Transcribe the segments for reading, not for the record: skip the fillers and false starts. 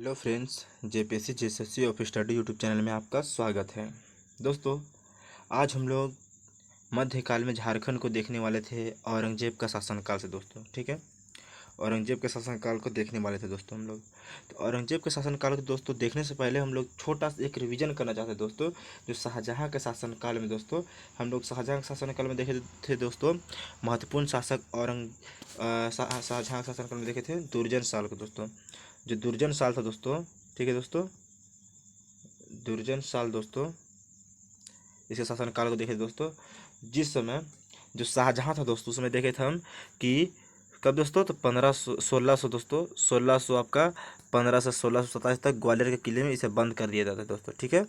Hello friends, JPSC JSSC of study YouTube channel में आपका स्वागत है। दोस्तों, आज हम लोग मध्यकाल में झारखंड को देखने वाले थे औरंगजेब का शासनकाल से। दोस्तों ठीक है, औरंगजेब के शासनकाल को देखने वाले थे दोस्तों हम लोग। तो औरंगजेब के शासनकाल को दोस्तों देखने से पहले हम लोग छोटा सा एक रिवीजन करना चाहते हैं दोस्तों। जो शाहजहाँ के शासनकाल में दोस्तों हम लोग शाहजहाँ के शासनकाल में देखे थे दोस्तों, महत्वपूर्ण शासक शाहजहाँ के शासनकाल में देखे थे दुर्जन साल को दोस्तों। जो दुर्जन साल था दोस्तों, ठीक है दोस्तों, दुर्जन साल दोस्तों, इसके शासनकाल को देखे दोस्तों। जिस समय जो शाहजहाँ था दोस्तों, उस समय देखे थे हम कि कब दोस्तों, तो 1500 दोस्तों, 1600 आपका 1500 से 1627 तक ग्वालियर के किले में इसे बंद कर दिया जाता है दोस्तों। ठीक है,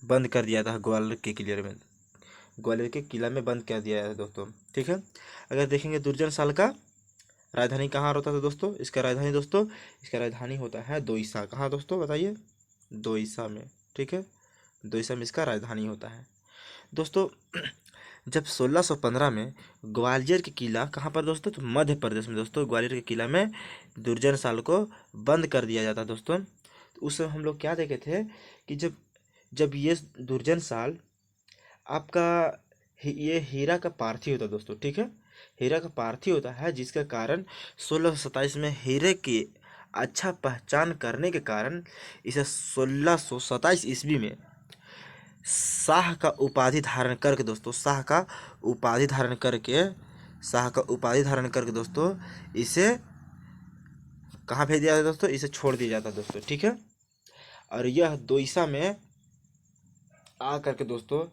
बंद कर दिया था ग्वालियर के किले में, ग्वालियर के किला में बंद कर दिया है दोस्तों। ठीक है, अगर देखेंगे दुर्जन साल का राजधानी कहाँ होता था दोस्तों, इसका राजधानी दोस्तों, इसका राजधानी होता है दोईसा। कहाँ दोस्तों बताइए, दोईसा में। ठीक है, दोईसा में इसका राजधानी होता है दोस्तों। जब 1615 में ग्वालियर के किला कहाँ पर दोस्तों, तो मध्य प्रदेश में दोस्तों, ग्वालियर के किला में दुर्जन साल को बंद कर दिया जाता दोस्तों। तो उस समय हम लोग क्या देखे थे कि जब जब ये दुर्जन साल आपका ये हीरा का पार्थी होता दोस्तों। ठीक है, हीरा का पार्थी होता है, जिसके कारण 1627 में हीरे की अच्छा पहचान करने के कारण इसे 1627 ईस्वी में शाह का उपाधि धारण करके दोस्तों, शाह का उपाधि धारण करके, शाह का उपाधि धारण करके दोस्तों इसे कहाँ भेज दिया जाता दोस्तों, इसे छोड़ दिया जाता दोस्तों। ठीक है, और यह दोईसा में आ करके दोस्तों,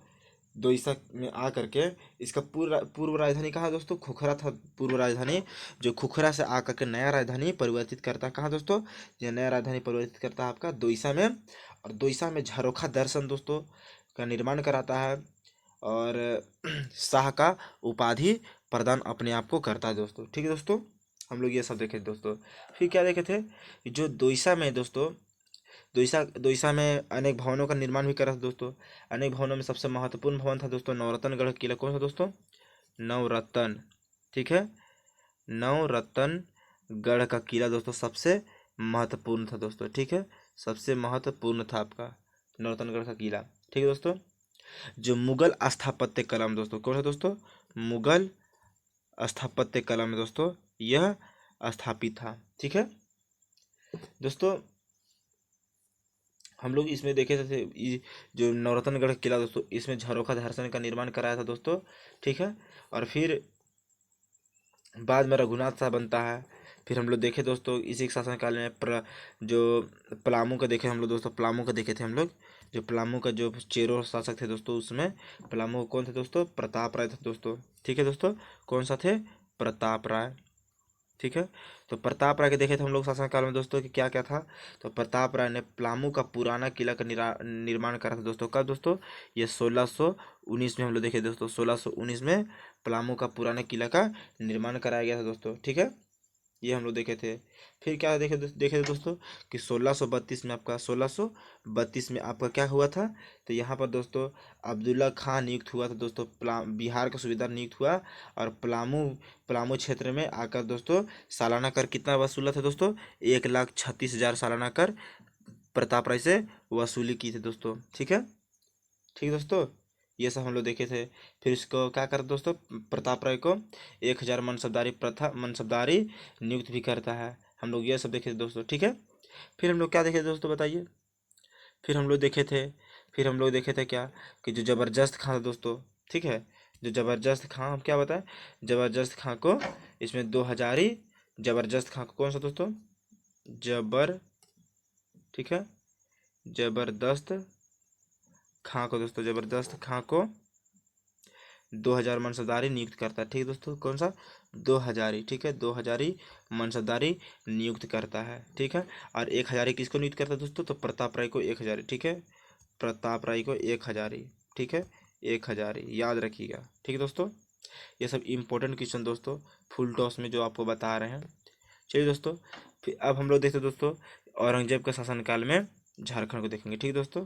दोईसा में आ करके इसका पूर्व राजधानी कहाँ दोस्तों, खुखरा था पूर्व राजधानी। जो खुखरा से आ करके नया राजधानी परिवर्तित करता है कहाँ दोस्तों, यह नया राजधानी परिवर्तित करता है आपका दोईसा में। और दोईसा में झरोखा दर्शन दोस्तों का निर्माण कराता है, और शाह का उपाधि प्रदान अपने आप को करता है दोस्तों। ठीक है दोस्तों, हम लोग ये सब देखे थे दोस्तों। फिर क्या देखे थे, जो दोईसा में दोस्तों, दोईसा दोईसा में अनेक भवनों का निर्माण भी करा था दोस्तों। अनेक भवनों में सबसे महत्वपूर्ण भवन था दोस्तों नवरत्नगढ़ किला। कौन सा दोस्तों, नवरत्न। ठीक है, नवरत्नगढ़ का किला दोस्तों सबसे महत्वपूर्ण था दोस्तों। ठीक है, सबसे महत्वपूर्ण था आपका नवरत्नगढ़ का किला। ठीक है दोस्तों, जो मुगल स्थापत्य कला में दोस्तों, कौन सा दोस्तों, मुगल स्थापत्य कला में दोस्तों यह स्थापित था। ठीक है दोस्तों, हम लोग इसमें देखे थे जो नवरत्नगढ़ किला दोस्तों, इसमें झरोखा दर्शन का निर्माण कराया था दोस्तों। ठीक है, और फिर बाद में रघुनाथ साहब बनता है। फिर हम लोग देखे दोस्तों इसी के शासनकाल में जो पलामू का देखे हम लोग दोस्तों, पलामू का देखे थे हम लोग। जो पलामू का जो चेरो शासक थे दोस्तों, उसमें पलामू कौन थे दोस्तों, प्रताप राय थे दोस्तों। ठीक है दोस्तों, कौन सा थे, प्रताप राय। ठीक है, तो प्रताप राय के देखे थे हम लोग शासनकाल में दोस्तों कि क्या क्या था। तो प्रताप राय ने पलामू का पुराना किला का निर्माण करा था दोस्तों। कब दोस्तों, ये 1619 में हम लोग देखे दोस्तों, 1619 में पलामू का पुराना किला का निर्माण कराया गया था दोस्तों। ठीक है, ये हम लोग देखे थे। फिर क्या देखे थे दोस्तों कि 1632 में आपका 1632 में आपका क्या हुआ था, तो यहाँ पर दोस्तों अब्दुल्ला खां नियुक्त हुआ था दोस्तों, बिहार का सूबेदार नियुक्त हुआ। और पलामू पलामू क्षेत्र में आकर दोस्तों सालाना कर कितना वसूला था दोस्तों, 1,36,000 सालाना कर प्रताप राय से वसूली की थी दोस्तों। ठीक है, ठीक दोस्तों, ये सब हम लोग देखे थे। फिर इसको क्या करते दोस्तों, प्रताप राय को 1,000 मनसबदारी नियुक्त भी करता है। हम लोग ये सब देखे थे दोस्तों। ठीक है, फिर हम लोग क्या देखे थे दोस्तों बताइए। फिर हम लोग देखे थे फिर हम लोग देखे थे क्या, कि जो जबरदस्त खां था दोस्तों। ठीक है, जो जबरदस्त खां, हम क्या बताएं, जबरदस्त खां को इसमें 2,000 जबरदस्त खां को कौन सा दोस्तों, जबर ठीक है, जबरदस्त खां को दोस्तों, जबरदस्त खां को 2,000 मनसबदारी नियुक्त करता है। ठीक है दोस्तों, कौन सा, 2,000। ठीक है, 2,000 मनसबदारी नियुक्त करता है। ठीक है, और 1,000 किसको नियुक्त करता है दोस्तों, तो प्रताप राय को 1,000। ठीक है, प्रताप राय को 1,000। ठीक है, 1,000 याद रखिएगा। ठीक है दोस्तों, ये सब इम्पोर्टेंट क्वेश्चन दोस्तों फुल टॉस में जो आपको बता रहे हैं। चलिए दोस्तों, फिर अब हम लोग देखते हैं दोस्तों औरंगजेब के शासनकाल में झारखंड को देखेंगे। ठीक है दोस्तों,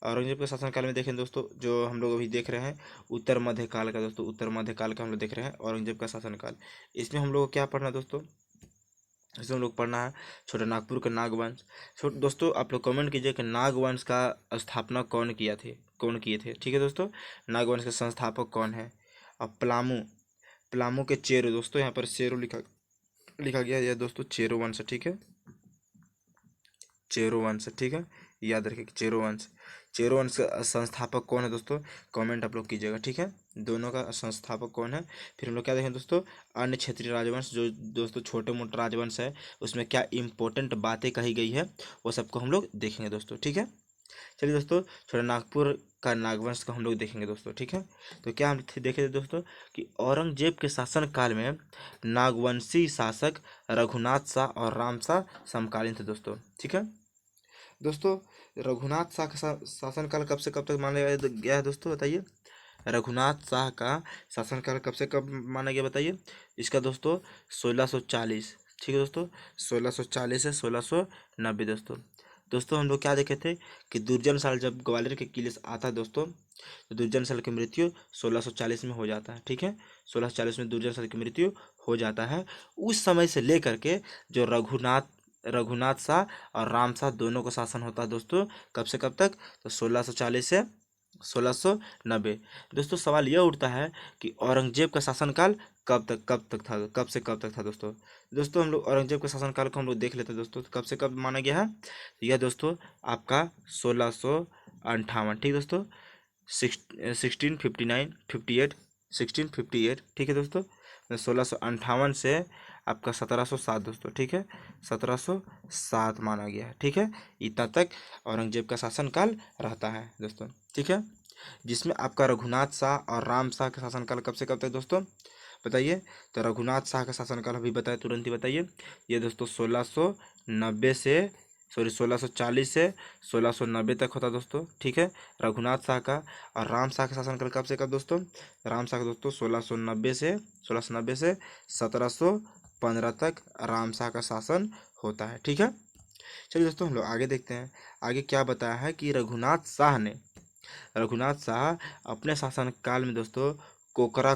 औरंगजेब के शासनकाल में देखें दोस्तों, जो हम लोग अभी देख रहे हैं उत्तर मध्यकाल का दोस्तों, उत्तर मध्यकाल का हम लोग देख रहे हैं औरंगजेब का शासनकाल। इसमें हम लोग को क्या पढ़ना दोस्तों, इसमें हम लोग पढ़ना है छोटा नागपुर का नागवंश। दोस्तों आप लोग कमेंट कीजिए कि नागवंश का स्थापना कौन किए थे। ठीक है दोस्तों, नागवंश के संस्थापक कौन है। अब पलामू, पलामू के चेरो, दोस्तों यहाँ पर चेरो लिखा लिखा गया है दोस्तों, चेरो वंश। ठीक है, चेरो वंश। ठीक है, याद रखिए चेरो वंश। चेरो वंश का संस्थापक कौन है दोस्तों, कमेंट आप लोग कीजिएगा। ठीक है, दोनों का संस्थापक कौन है। फिर हम लोग क्या देखें दोस्तों, अन्य क्षेत्रीय राजवंश, जो दोस्तों छोटे मोटे राजवंश है उसमें क्या इंपॉर्टेंट बातें कही गई है वो सबको हम लोग देखेंगे दोस्तों। ठीक है, चलिए दोस्तों, छोटा नागपुर का नागवंश का हम लोग देखेंगे दोस्तों। ठीक है, तो क्या हम देखे थे दोस्तों कि औरंगजेब के शासन काल में नागवंशी शासक रघुनाथ शाह और राम शाह समकालीन थे दोस्तों। ठीक है दोस्तों, रघुनाथ शाह का शासनकाल कब से कब तक माना गया है दोस्तों, बताइए। रघुनाथ शाह का शासनकाल कब से कब माना गया बताइए। इसका दोस्तों 1640। ठीक है दोस्तों, 1640 से 1690 दोस्तों। दोस्तों हम लोग क्या देखे थे कि दुर्जन साल जब ग्वालियर के किले से आता है दोस्तों, तो दुर्जन साल की मृत्यु 1640 में हो जाता है। ठीक है, 1640 में दुर्जन साल की मृत्यु हो जाता है। उस समय से लेकर के जो रघुनाथ शाह और राम शाह दोनों का शासन होता है दोस्तों, कब से कब तक, तो 1640 से 1690। दोस्तों सवाल यह उठता है कि औरंगजेब का शासनकाल कब से कब तक था दोस्तों। दोस्तों हम लोग औरंगजेब के शासनकाल को हम लोग देख लेते हैं दोस्तों, कब से कब माना गया है। यह दोस्तों आपका 1658। ठीक दोस्तों, 1659 58 ठीक है दोस्तों, 1658 से आपका 1707 दोस्तों। ठीक है, 1707 माना गया है। ठीक है, इतना तक औरंगजेब का शासनकाल रहता है दोस्तों। ठीक है, जिसमें आपका रघुनाथ शाह और राम शाह का शासनकाल कब से कब तक दोस्तों, बताइए। तो रघुनाथ शाह का शासनकाल अभी बताए, तुरंत ही बताइए। ये दोस्तों 1640 से 1690 तक होता दोस्तों। ठीक है, रघुनाथ शाह का। और राम शाह का शासनकाल कब से कब दोस्तों, राम शाह का दोस्तों 1690 से 1715 तक राम शाह का शासन होता है। ठीक है, चलिए दोस्तों हम लोग आगे देखते हैं। आगे क्या बताया है कि रघुनाथ शाह अपने शासनकाल में दोस्तों कोकरा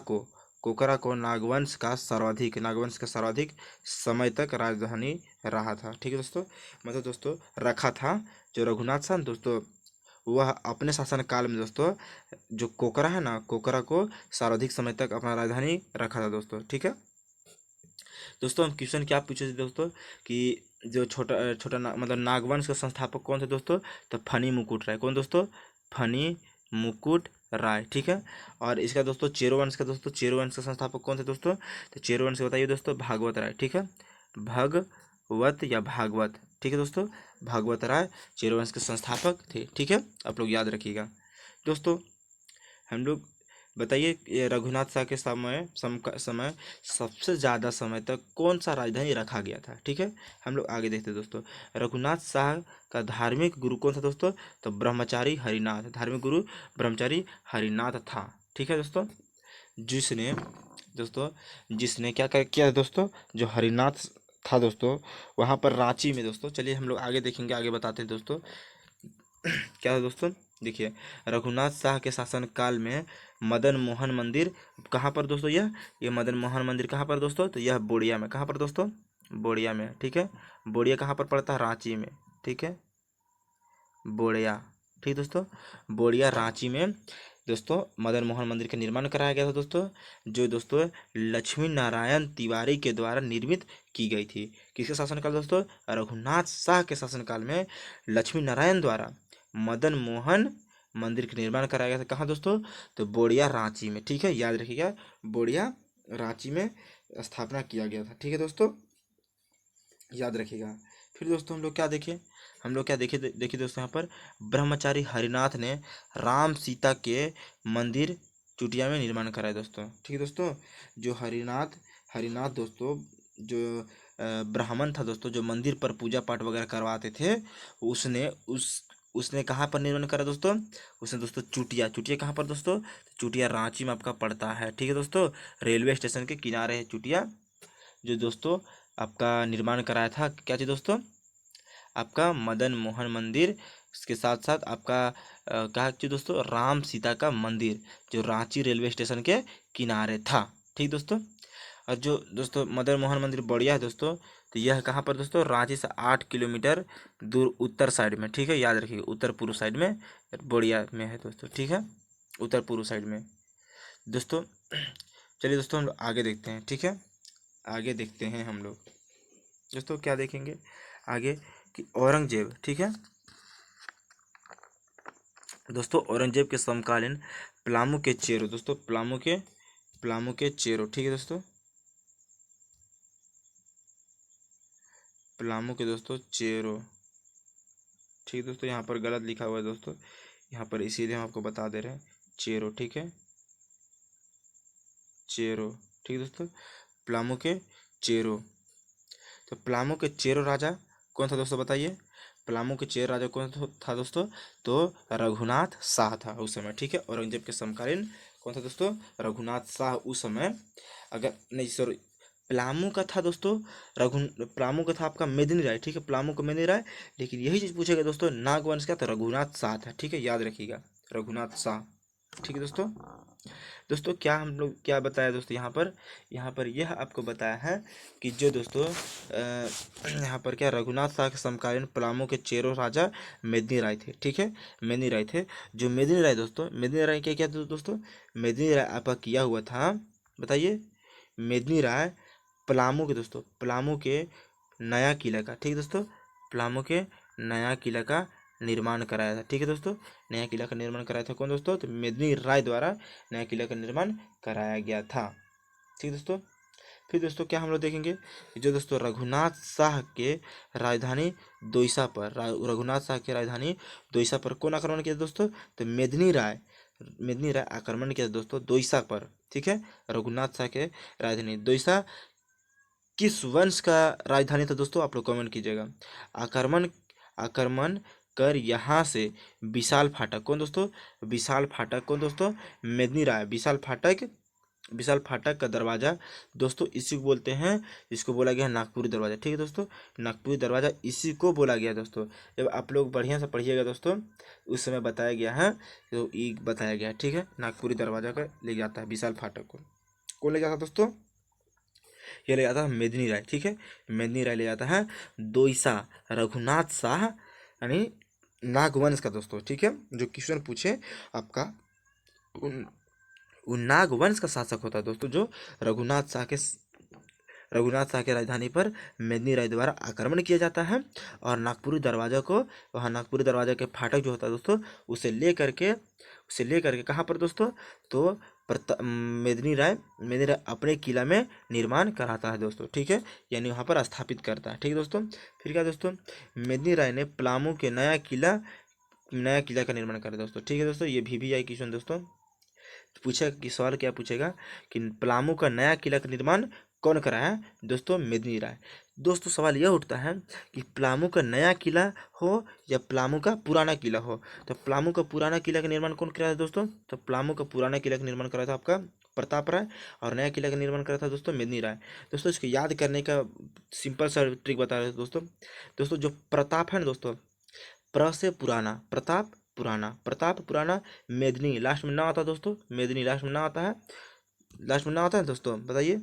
को नागवंश का सर्वाधिक समय तक राजधानी रहा था। ठीक है दोस्तों, मतलब दोस्तों रखा था जो रघुनाथ शाह दोस्तों, वह अपने शासनकाल में दोस्तों जो कोकरा है ना, कोकरा को सर्वाधिक समय तक अपना राजधानी रखा था दोस्तों। ठीक है दोस्तों, हम क्वेश्चन क्या पूछे थे दोस्तों कि जो मतलब नागवंश का संस्थापक कौन थे दोस्तों, तो फनी मुकुट राय। कौन दोस्तों, फनी मुकुट राय। ठीक है, और इसका दोस्तों चेरो वंश का संस्थापक कौन थे दोस्तों, तो चेरो वंश बताइए दोस्तों, भागवत राय। ठीक है, भगवत या भागवत। ठीक है दोस्तों, भागवत राय चेरो वंश के संस्थापक थे। ठीक है, आप लोग याद रखिएगा दोस्तों। हम लोग बताइए, ये रघुनाथ शाह के समय सबसे ज़्यादा समय तक कौन सा राजधानी रखा गया था। ठीक है, हम लोग आगे देखते हैं दोस्तों। रघुनाथ शाह का धार्मिक गुरु कौन था दोस्तों, तो धार्मिक गुरु ब्रह्मचारी हरिनाथ था। ठीक है दोस्तों, जिसने जिसने क्या किया दोस्तों, जो हरिनाथ था दोस्तों, वहाँ पर रांची में दोस्तों, चलिए हम लोग आगे देखेंगे, आगे बताते हैं दोस्तों क्या है दोस्तों। देखिए, रघुनाथ शाह के शासन काल में मदन मोहन मंदिर कहाँ पर दोस्तों, ये मदन मोहन मंदिर कहाँ पर दोस्तों, तो यह बोड़िया में। कहाँ पर दोस्तों, बोड़िया में। ठीक है, बोड़िया कहाँ पर पड़ता है, रांची में। ठीक है, बोड़िया। ठीक दोस्तों, बोड़िया रांची में दोस्तों मदन मोहन मंदिर का निर्माण कराया गया था दोस्तों, जो दोस्तों लक्ष्मी नारायण तिवारी के द्वारा निर्मित की गई थी। किसके शासनकाल दोस्तों, रघुनाथ शाह के शासनकाल में लक्ष्मी नारायण द्वारा मदन मोहन मंदिर का निर्माण कराया गया था। कहाँ दोस्तों, तो बोड़िया रांची में। ठीक है, याद रखिएगा, बोड़िया रांची में स्थापना किया गया था। ठीक है दोस्तों, याद रखिएगा। फिर दोस्तों हम लोग क्या देखे देखिए दोस्तों, यहाँ पर ब्रह्मचारी हरिनाथ ने राम सीता के मंदिर चुटिया में निर्माण कराया दोस्तों। ठीक है दोस्तों, जो हरिनाथ दोस्तों, जो ब्राह्मण था दोस्तों, जो मंदिर पर पूजा पाठ वगैरह करवाते थे, उसने कहाँ पर निर्माण करा दोस्तों, उसने दोस्तों चुटिया कहाँ पर दोस्तों, चुटिया रांची में आपका पड़ता है। ठीक है दोस्तों, रेलवे स्टेशन के किनारे है चुटिया, जो दोस्तों आपका निर्माण कराया था। क्या चीज़ दोस्तों, आपका मदन मोहन मंदिर। इसके साथ साथ आपका क्या चीज़ दोस्तों, राम सीता का मंदिर, जो रांची रेलवे स्टेशन के किनारे था। ठीक दोस्तों, और जो दोस्तों मदन मोहन मंदिर बढ़िया है दोस्तों, तो यह कहाँ पर दोस्तों, रांची से 8 किलोमीटर दूर उत्तर साइड में, ठीक है, याद रखिए उत्तर पूर्व साइड में बोड़िया में है दोस्तों, ठीक है, उत्तर पूर्व साइड में दोस्तों। चलिए दोस्तों हम लोग आगे देखते हैं, ठीक है, आगे देखते हैं हम लोग दोस्तों क्या देखेंगे आगे कि औरंगजेब, ठीक है दोस्तों, औरंगजेब के समकालीन पलामू के चेरो दोस्तों, पलामू के चेरो, ठीक है दोस्तों, पलामू के दोस्तों चेरो, ठीक है दोस्तों, यहाँ पर गलत लिखा हुआ है दोस्तों, यहाँ पर इसीलिए हम आपको बता दे रहे हैं चेरो, ठीक है, चेरो, ठीक है दोस्तों, पलामू के चेरो। तो पलामू के चेरो राजा कौन था दोस्तों, बताइए, पलामू के चेरो राजा कौन था दोस्तों, तो रघुनाथ शाह था उस समय, ठीक है, औरंगजेब के समकालीन कौन था दोस्तों, रघुनाथ शाह उस समय। अगर नहीं सॉरी, पलामू का था दोस्तों पलामू का था आपका मेदिनी राय, ठीक है, पलामू का मेदिनी राय, लेकिन यही चीज पूछेगा दोस्तों नागवंश का, तो रघुनाथ शाह था, ठीक है, याद रखिएगा रघुनाथ शाह, ठीक है दोस्तों। दोस्तों क्या हम लोग क्या बताया दोस्तों, यहाँ पर यह आपको बताया है कि जो दोस्तों यहाँ पर क्या, रघुनाथ शाह के समकालीन पलामू के चेरो राजा मेदिनी राय थे, ठीक है, मेदिनी राय थे। जो मेदिनी राय दोस्तों, मेदिनी राय क्या क्या दोस्तों, मेदिनी राय आपका किया हुआ था, बताइए, मेदिनी राय पलामू के दोस्तों, पलामू के नया किला का, ठीक है दोस्तों, पलामू के नया किला का निर्माण कराया था, ठीक है दोस्तों, नया किला का निर्माण कराया था कौन दोस्तों, तो मेदिनी राय द्वारा नया किला का निर्माण कराया गया था, ठीक है दोस्तों। फिर दोस्तों क्या हम लोग देखेंगे कि जो दोस्तों रघुनाथ शाह के राजधानी दोईसा पर, रघुनाथ शाह की राजधानी दोईसा पर कौन आक्रमण किया दोस्तों, तो मेदिनी राय आक्रमण किया दोस्तों दोईसा पर, ठीक है, रघुनाथ शाह के राजधानी दोईसा किस वंश का राजधानी था दोस्तों, आप लोग कमेंट कीजिएगा। आक्रमण आक्रमण कर यहाँ से विशाल फाटक कौन दोस्तों, मेदिनी राय, विशाल फाटक का दरवाजा दोस्तों, इसी को बोलते हैं, इसको बोला गया है नागपुरी दरवाजा, ठीक है दोस्तों, नागपुरी दरवाजा इसी को बोला गया दोस्तों। जब आप लोग बढ़िया से पढ़िएगा दोस्तों, उस समय बताया गया है, तो ये बताया गया है, ठीक है, नागपुरी दरवाजा का ले जाता है विशाल फाटक को, कौन ले जाता है दोस्तों, ये ले जाता है मेदिनी राय, ठीक है, मेदिनी राय ले जाता है दोईसा, रघुनाथ शाह यानी नागवंश का दोस्तों, ठीक है, जो क्वेश्चन पूछे आपका वो नागवंश का शासक होता है दोस्तों, जो रघुनाथ शाह के रघुनाथ शाह के राजधानी पर मेदिनी राय द्वारा आक्रमण किया जाता है, और नागपुरी दरवाजा को, वहाँ नागपुरी दरवाजा के फाटक जो होता है दोस्तों, उसे लेकर के कहाँ पर दोस्तों, तो मेदिनी राय अपने किला में निर्माण कराता है दोस्तों, ठीक है, यानी वहाँ पर स्थापित करता है, ठीक है दोस्तों। फिर क्या दोस्तों, मेदिनी राय ने पलामू के नया किला का निर्माण करा दोस्तों, ठीक है दोस्तों, ये भी आई क्वेश्चन दोस्तों, पूछेगा कि सवाल क्या पूछेगा कि पलामू का नया किला का निर्माण कौन कराया दोस्तों, मेदिनी राय। दोस्तों सवाल यह उठता है कि पलामू का नया किला हो या पलामू का पुराना किला हो, तो पलामू का पुराना किला का निर्माण कौन कराया दोस्तों, तो पलामू का पुराना किला का निर्माण करा था आपका प्रताप राय, और नया किला का निर्माण करा था दोस्तों मेदिनी राय। दोस्तों इसको याद करने का सिंपल सा ट्रिक बता रहे हैं दोस्तों। दोस्तों जो प्रताप है ना दोस्तों, प्र से पुराना, प्रताप पुराना, मेदिनी लास्ट में ना आता दोस्तों, मेदिनी लास्ट में ना आता है, लास्ट में ना आता है दोस्तों, बताइए,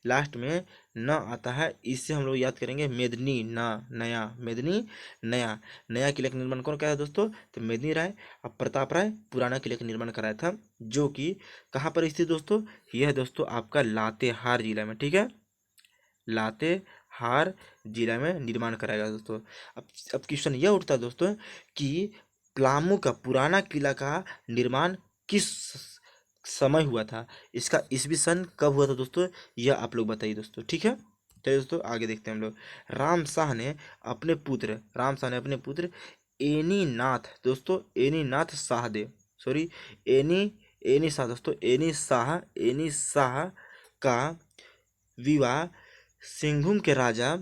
लास्ट में न आता है, इससे हम लोग याद करेंगे मेदिनी ना नया, मेदिनी नया, नया किले का निर्माण कौन कराया दोस्तों, तो मेदिनी राय। अब प्रताप राय पुराना किले का निर्माण कराया था, जो कि कहाँ पर स्थित दोस्तों, यह दोस्तों आपका लातेहार जिला में, ठीक है, लातेहार जिला में निर्माण कराया गया दोस्तों। अब क्वेश्चन यह उठता है दोस्तों कि पलामू का पुराना किला का निर्माण किस समय हुआ था, इसका ईसवी सन कब हुआ था दोस्तों, यह आप लोग बताइए दोस्तों, ठीक है। चलिए दोस्तों आगे देखते हैं हम लोग। राम शाह ने अपने पुत्र एनीनाथ दोस्तों, एनीनाथ Shahdeo, sorry, Annie Annie Shah दोस्तों, एनी शाह का विवाह सिंहभूम के राजा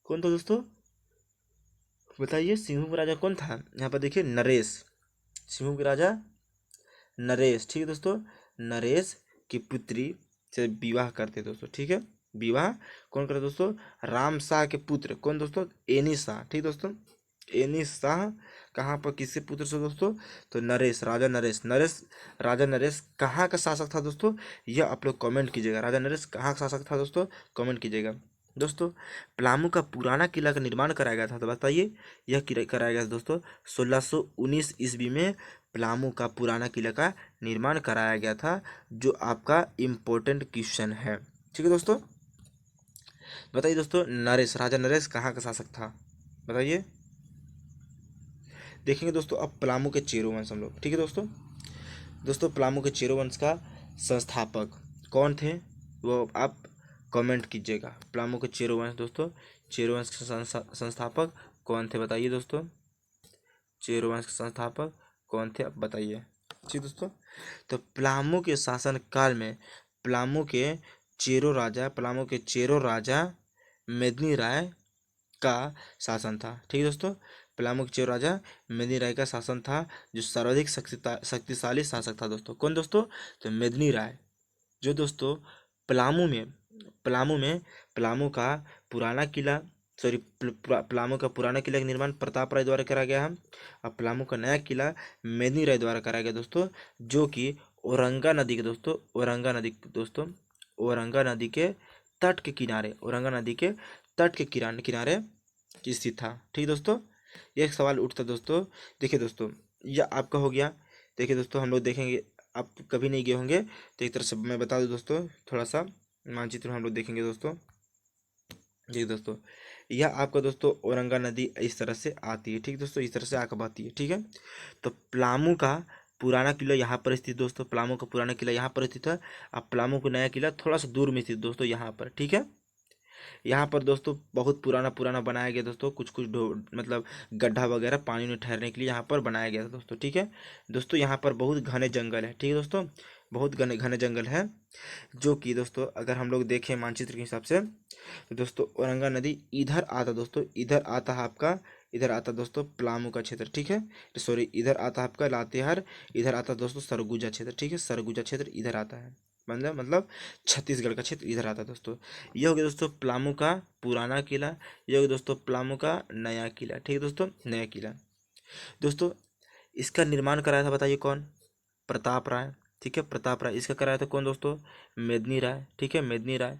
कौन था दोस्तों, बताइए, सिंहभूम का राजा कौन था, यहाँ पर देखिए नरेश, सिंहभूम के राजा नरेश, ठीक है दोस्तों, नरेश की पुत्री से विवाह करते दोस्तों, ठीक है, विवाह कौन करते दोस्तों, राम शाह के पुत्र कौन दोस्तों, एनी शाह, ठीक दोस्तों, एनी शाह कहाँ पर किसके पुत्र से दोस्तों? तो नरेश, राजा नरेश। राजा नरेश कहाँ का शासक था दोस्तों? यह आप लोग कमेंट कीजिएगा, राजा नरेश कहाँ का शासक था दोस्तों? कमेंट कीजिएगा। दोस्तों पलामू का पुराना किला का निर्माण कराया गया था, तो बताइए यह कराया गया था दोस्तों 1619 ईस्वी में पलामू का पुराना किला का निर्माण कराया गया था, जो आपका इम्पोर्टेंट क्वेश्चन है। ठीक है दोस्तों, बताइए दोस्तों नरेश, राजा नरेश कहाँ का शासक था? बताइए। देखेंगे दोस्तों अब पलामू के चेरो वंश हम लोग। ठीक है दोस्तों, पलामू के चेरो वंश का संस्थापक कौन थे वो आप कमेंट कीजिएगा। पलामू के चेरो वंश दोस्तों, चेरो वंश के संस्थापक कौन थे बताइए दोस्तों? चेरो वंश के संस्थापक कौन थे आप बताइए। ठीक दोस्तों, तो पलामू के शासन काल में पलामू के चेरो राजा मेदिनी राय का शासन था। ठीक है दोस्तों, पलामू के चेरो राजा मेदिनी राय का शासन था, जो सर्वाधिक शक्तिशाली शासक था दोस्तों। कौन दोस्तों? तो मेदिनी राय, जो दोस्तों पलामू का पुराना किला पलामू का पुराना किला का निर्माण प्रताप राय द्वारा करा गया है, और पलामू का नया किला मेदिनी राय द्वारा कराया गया दोस्तों, जो कि औरंगा नदी के तट के किनारे स्थित था। ठीक दोस्तों, एक सवाल उठता दोस्तों। देखिए दोस्तों, यह आपका हो गया। देखिए दोस्तों, हम लोग देखेंगे, आप कभी नहीं गए होंगे तो एक तरह से मैं बता दूं दोस्तों, थोड़ा सा मानचित्र हम लोग देखेंगे दोस्तों। जी दोस्तों, यह आपका दोस्तों औरंगा नदी इस तरह से आती है। ठीक दोस्तों, इस तरह से आकर बहती है। ठीक है, तो पलामू का पुराना किला यहाँ पर स्थित दोस्तों, पलामू का पुराना किला यहाँ पर स्थित है। अब पलामू का नया किला थोड़ा सा दूर में स्थित दोस्तों, यहाँ पर। ठीक है, यहाँ पर दोस्तों बहुत पुराना पुराना बनाया गया दोस्तों, कुछ कुछ मतलब गड्ढा वगैरह पानी में ठहरने के लिए यहाँ पर बनाया गया था दोस्तों। ठीक है दोस्तों, यहाँ पर बहुत घने जंगल है। ठीक है दोस्तों, बहुत घने घने जंगल है, जो कि दोस्तों अगर हम लोग देखें मानचित्र के हिसाब से तो दोस्तों औरंगा नदी इधर आता दोस्तों, इधर आता है आपका, इधर आता दोस्तों पलामू का क्षेत्र। ठीक है, सॉरी, इधर आता है आपका लातेहार, इधर आता दोस्तों सरगुजा क्षेत्र। ठीक है, सरगुजा क्षेत्र इधर आता है, मतलब छत्तीसगढ़ का क्षेत्र इधर आता है दोस्तों। ये हो गया दोस्तों पलामू का पुराना किला, ये हो गया दोस्तों पलामू का नया किला। ठीक है दोस्तों, नया किला दोस्तों, इसका निर्माण कराया था बताइए कौन? प्रताप राय। ठीक है, प्रताप राय। इसका कराया था कौन दोस्तों? मेदिनी राय। ठीक है, मेदिनी राय।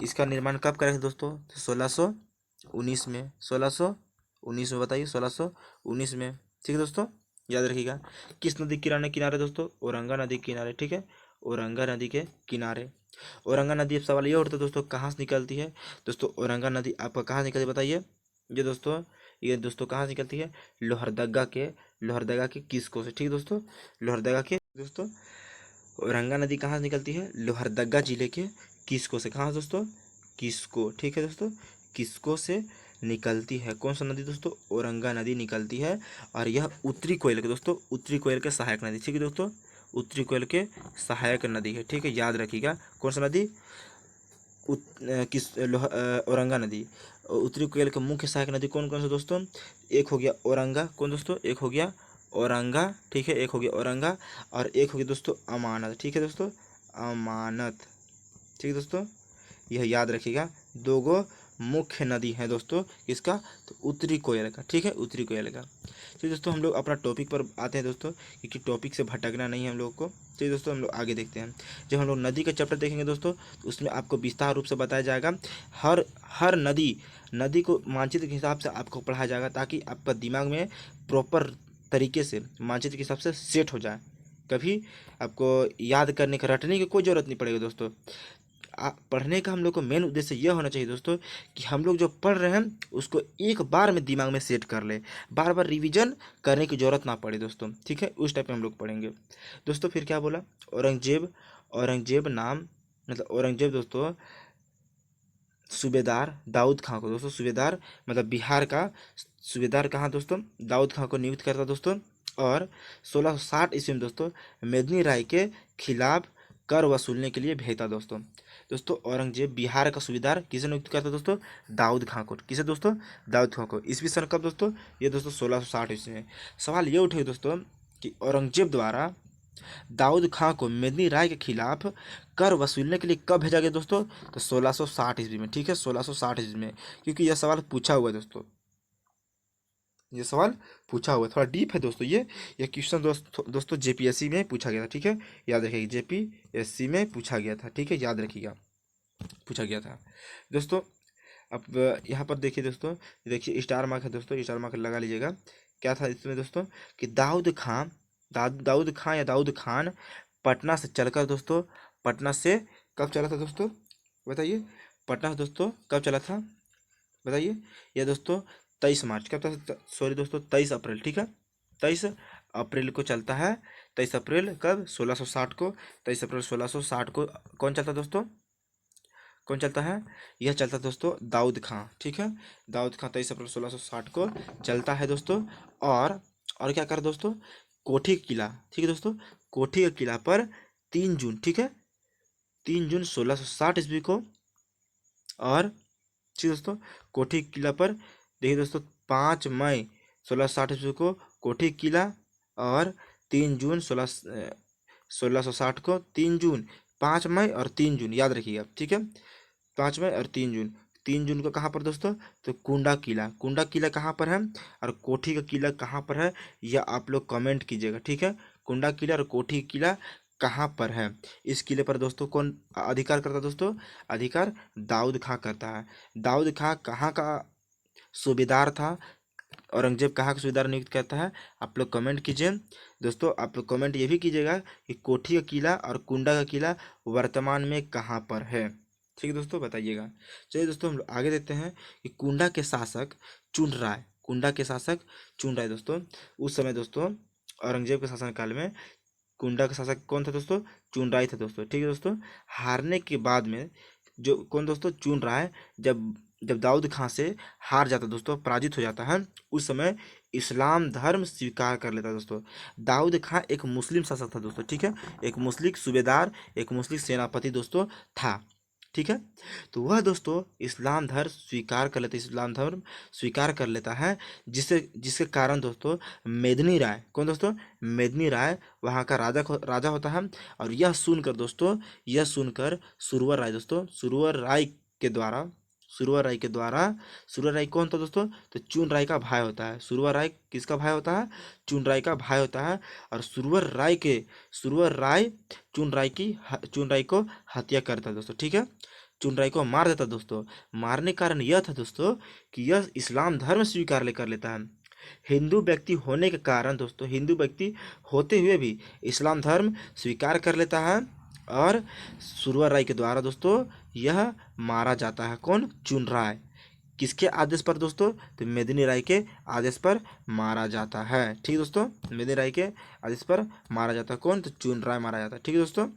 इसका निर्माण कब कराया था दोस्तों? 1619 में, 1619 में, बताइए 1619 में। ठीक है दोस्तों, याद रखिएगा। किस नदी किनारे किनारे दोस्तों? औरंगा नदी के किनारे। ठीक है, औरंगा नदी के किनारे। औरंगा नदी, अब सवाल ये उठता है दोस्तों कहाँ से निकलती है? दोस्तों औरंगा नदी आपका कहाँ से निकलती है बताइए? ये दोस्तों कहाँ से निकलती है? लोहरदगा के किसको से। ठीक है दोस्तों, लोहरदगा के दोस्तों औरंगा नदी कहाँ से निकलती है? लोहरदगा जिले के किसको से। कहाँ दोस्तों? किसको। ठीक है दोस्तों, किसको से निकलती है। कौन सा नदी दोस्तों? औरंगा नदी निकलती है, और यह उत्तरी कोयल के दोस्तों, उत्तरी कोयल के सहायक नदी। ठीक है दोस्तों, उत्तरी कोयल के सहायक नदी है। ठीक है, याद रखिएगा कौन सा नदी? औरंगा नदी। उत्तरी कोयल के मुख्य सहायक नदी कौन कौन से दोस्तों? एक हो गया औरंगा, कौन दोस्तों? एक हो गया औरंगा। ठीक है, एक हो गया औरंगा, और एक हो गया दोस्तों अमानत। ठीक है दोस्तों, अमानत। ठीक है दोस्तों, यह याद रखिएगा। दो गो मुख्य नदी है दोस्तों, किसका? तो उत्तरी कोयल का। ठीक है, उत्तरी कोयल का। तो दोस्तों हम लोग अपना टॉपिक पर आते हैं दोस्तों, क्योंकि टॉपिक से भटकना नहीं है हम लोग को। तो दोस्तों हम लोग आगे देखते हैं। जब हम लोग नदी का चैप्टर देखेंगे दोस्तों, तो उसमें आपको विस्तार रूप से बताया जाएगा। हर नदी को मानचित्र के हिसाब से आपको पढ़ाया जाएगा, ताकि आपका दिमाग में प्रॉपर तरीके से मानचित्र के हिसाब से सेट हो जाए। कभी आपको याद करने का, रटने की कोई ज़रूरत नहीं पड़ेगी दोस्तों। पढ़ने का हम लोग को मेन उद्देश्य यह होना चाहिए दोस्तों, कि हम लोग जो पढ़ रहे हैं उसको एक बार में दिमाग में सेट कर ले, बार बार रिवीजन करने की ज़रूरत ना पड़े दोस्तों। ठीक है, उस टाइप में हम लोग पढ़ेंगे दोस्तों। फिर क्या बोला? औरंगजेब नाम, मतलब औरंगजेब दोस्तों सूबेदार दाऊद खां को दोस्तों, सूबेदार मतलब बिहार का सूबेदार कहाँ दोस्तों? दाऊद खां को नियुक्त करता दोस्तों, और 1660 ईस्वी में दोस्तों मेदिनी राय के खिलाफ कर वसूलने के लिए भेजा दोस्तों। औरंगजेब बिहार का सूबेदार किसे नियुक्त करता दोस्तों? दाऊद खां को। किसे दोस्तों? दाऊद खां को। ईस्वी सन कब दोस्तों? ये दोस्तों 1660 ईस्वी में। सवाल ये उठे दोस्तों कि औरंगजेब द्वारा दाऊद खां को मेदिनी राय के खिलाफ कर वसूलने के लिए कब भेजा गया दोस्तों? तो 1660 ईस्वी में। ठीक है, 1660 ईस्वी में, क्योंकि यह सवाल पूछा हुआ है दोस्तों। ये सवाल पूछा हुआ है, थोड़ा डीप है दोस्तों। ये क्वेश्चन दोस्तों जेपीएससी में पूछा गया था, ठीक है, याद रखिएगा, जेपीएससी में पूछा गया था, ठीक है, याद रखिएगा, पूछा गया था दोस्तों। अब यहाँ पर देखिए दोस्तों, देखिए स्टार मार्क है दोस्तों, स्टार मार्क लगा लीजिएगा। क्या था इसमें दोस्तों कि दाऊद खां या दाऊद खान पटना से चलकर दोस्तों, पटना से कब चला था दोस्तों बताइए, पटना से दोस्तों कब चला था बताइए। यह दोस्तों 23 मार्च, कब था, सॉरी दोस्तों 23 अप्रैल, ठीक है, 23 अप्रैल को चलता है। 23 अप्रैल कब, 1660 को, 23 अप्रैल 1660 को कौन चलता दोस्तों, कौन चलता है, यह चलता है दोस्तों दाऊद खां, ठीक है, दाऊद खां 23 अप्रैल 1660 को चलता है दोस्तों। और क्या कर दोस्तों, कोठी का किला, ठीक है दोस्तों, कोठी का किला पर 3 जून, ठीक है, 3 जून 1660 ईस्वी को। और ठीक दोस्तों, कोठी किला पर देखिए दोस्तों 5 मई 1660 ईस्वी को कोठी किला, और 3 जून 1660 को, 3 जून, 5 मई और 3 जून याद रखिएगा, ठीक है, 5 मई और 3 जून। 3 जून को कहाँ पर दोस्तों, तो कुंडा किला कहाँ पर है, और कोठी का किला कहाँ पर है, यह आप लोग कमेंट कीजिएगा, ठीक है, कुंडा किला और कोठी किला कहाँ पर है। इस किले पर दोस्तों कौन अधिकार करता है दोस्तों, अधिकार दाऊद खां करता है। दाऊद खां कहाँ का सूबेदार था, औरंगजेब कहाँ का सूबेदार नियुक्त करता है, आप लोग कमेंट कीजिए दोस्तों। आप लोग कमेंट ये भी कीजिएगा कि कोठी का किला और कुंडा का किला वर्तमान में कहाँ पर है, ठीक है दोस्तों, बताइएगा। चलिए दोस्तों हम लोग आगे देखते हैं कि कुंडा के शासक चुन राय दोस्तों, उस समय दोस्तों औरंगजेब के शासन काल में कुंडा का शासक कौन था दोस्तों, चुन राय था दोस्तों, ठीक है दोस्तों। हारने के बाद में जो कौन दोस्तों, चुन राय, जब जब दाऊद खां से हार जाता दोस्तों, पराजित हो जाता है, उस समय इस्लाम धर्म स्वीकार कर लेता है दोस्तों। दाऊद खां एक मुस्लिम शासक था दोस्तों, ठीक है, एक मुस्लिम सूबेदार, एक मुस्लिम सेनापति दोस्तों था, ठीक है। तो वह दोस्तों इस्लाम धर्म स्वीकार कर लेता है, जिससे जिसके कारण दोस्तों मेदिनी राय, कौन दोस्तों, मेदिनी राय वहाँ का राजा होता है। और यह सुनकर सुरवर राय के द्वारा, सुरवर राय कौन था दोस्तों, तो चुन राय का भाई होता है। सुरवर राय किसका भाई होता है, चुन राय का भाई होता है। और सुरवर राय चुन राय को हत्या करता है दोस्तों, ठीक है, चुन राय को मार देता दोस्तों। मारने का कारण यह था दोस्तों कि यह इस्लाम धर्म स्वीकार कर लेता है। हिंदू व्यक्ति होने के कारण दोस्तों, हिंदू व्यक्ति होते हुए भी इस्लाम धर्म स्वीकार कर लेता है। और सुरवर राय के द्वारा दोस्तों यह मारा जाता है, कौन, चुन राय, किसके आदेश पर दोस्तों, तो मेदिनी राय के आदेश पर मारा जाता है, ठीक है दोस्तों, मेदिनी राय के आदेश पर मारा जाता है, कौन, तो चुन राय मारा जाता है, ठीक है दोस्तों।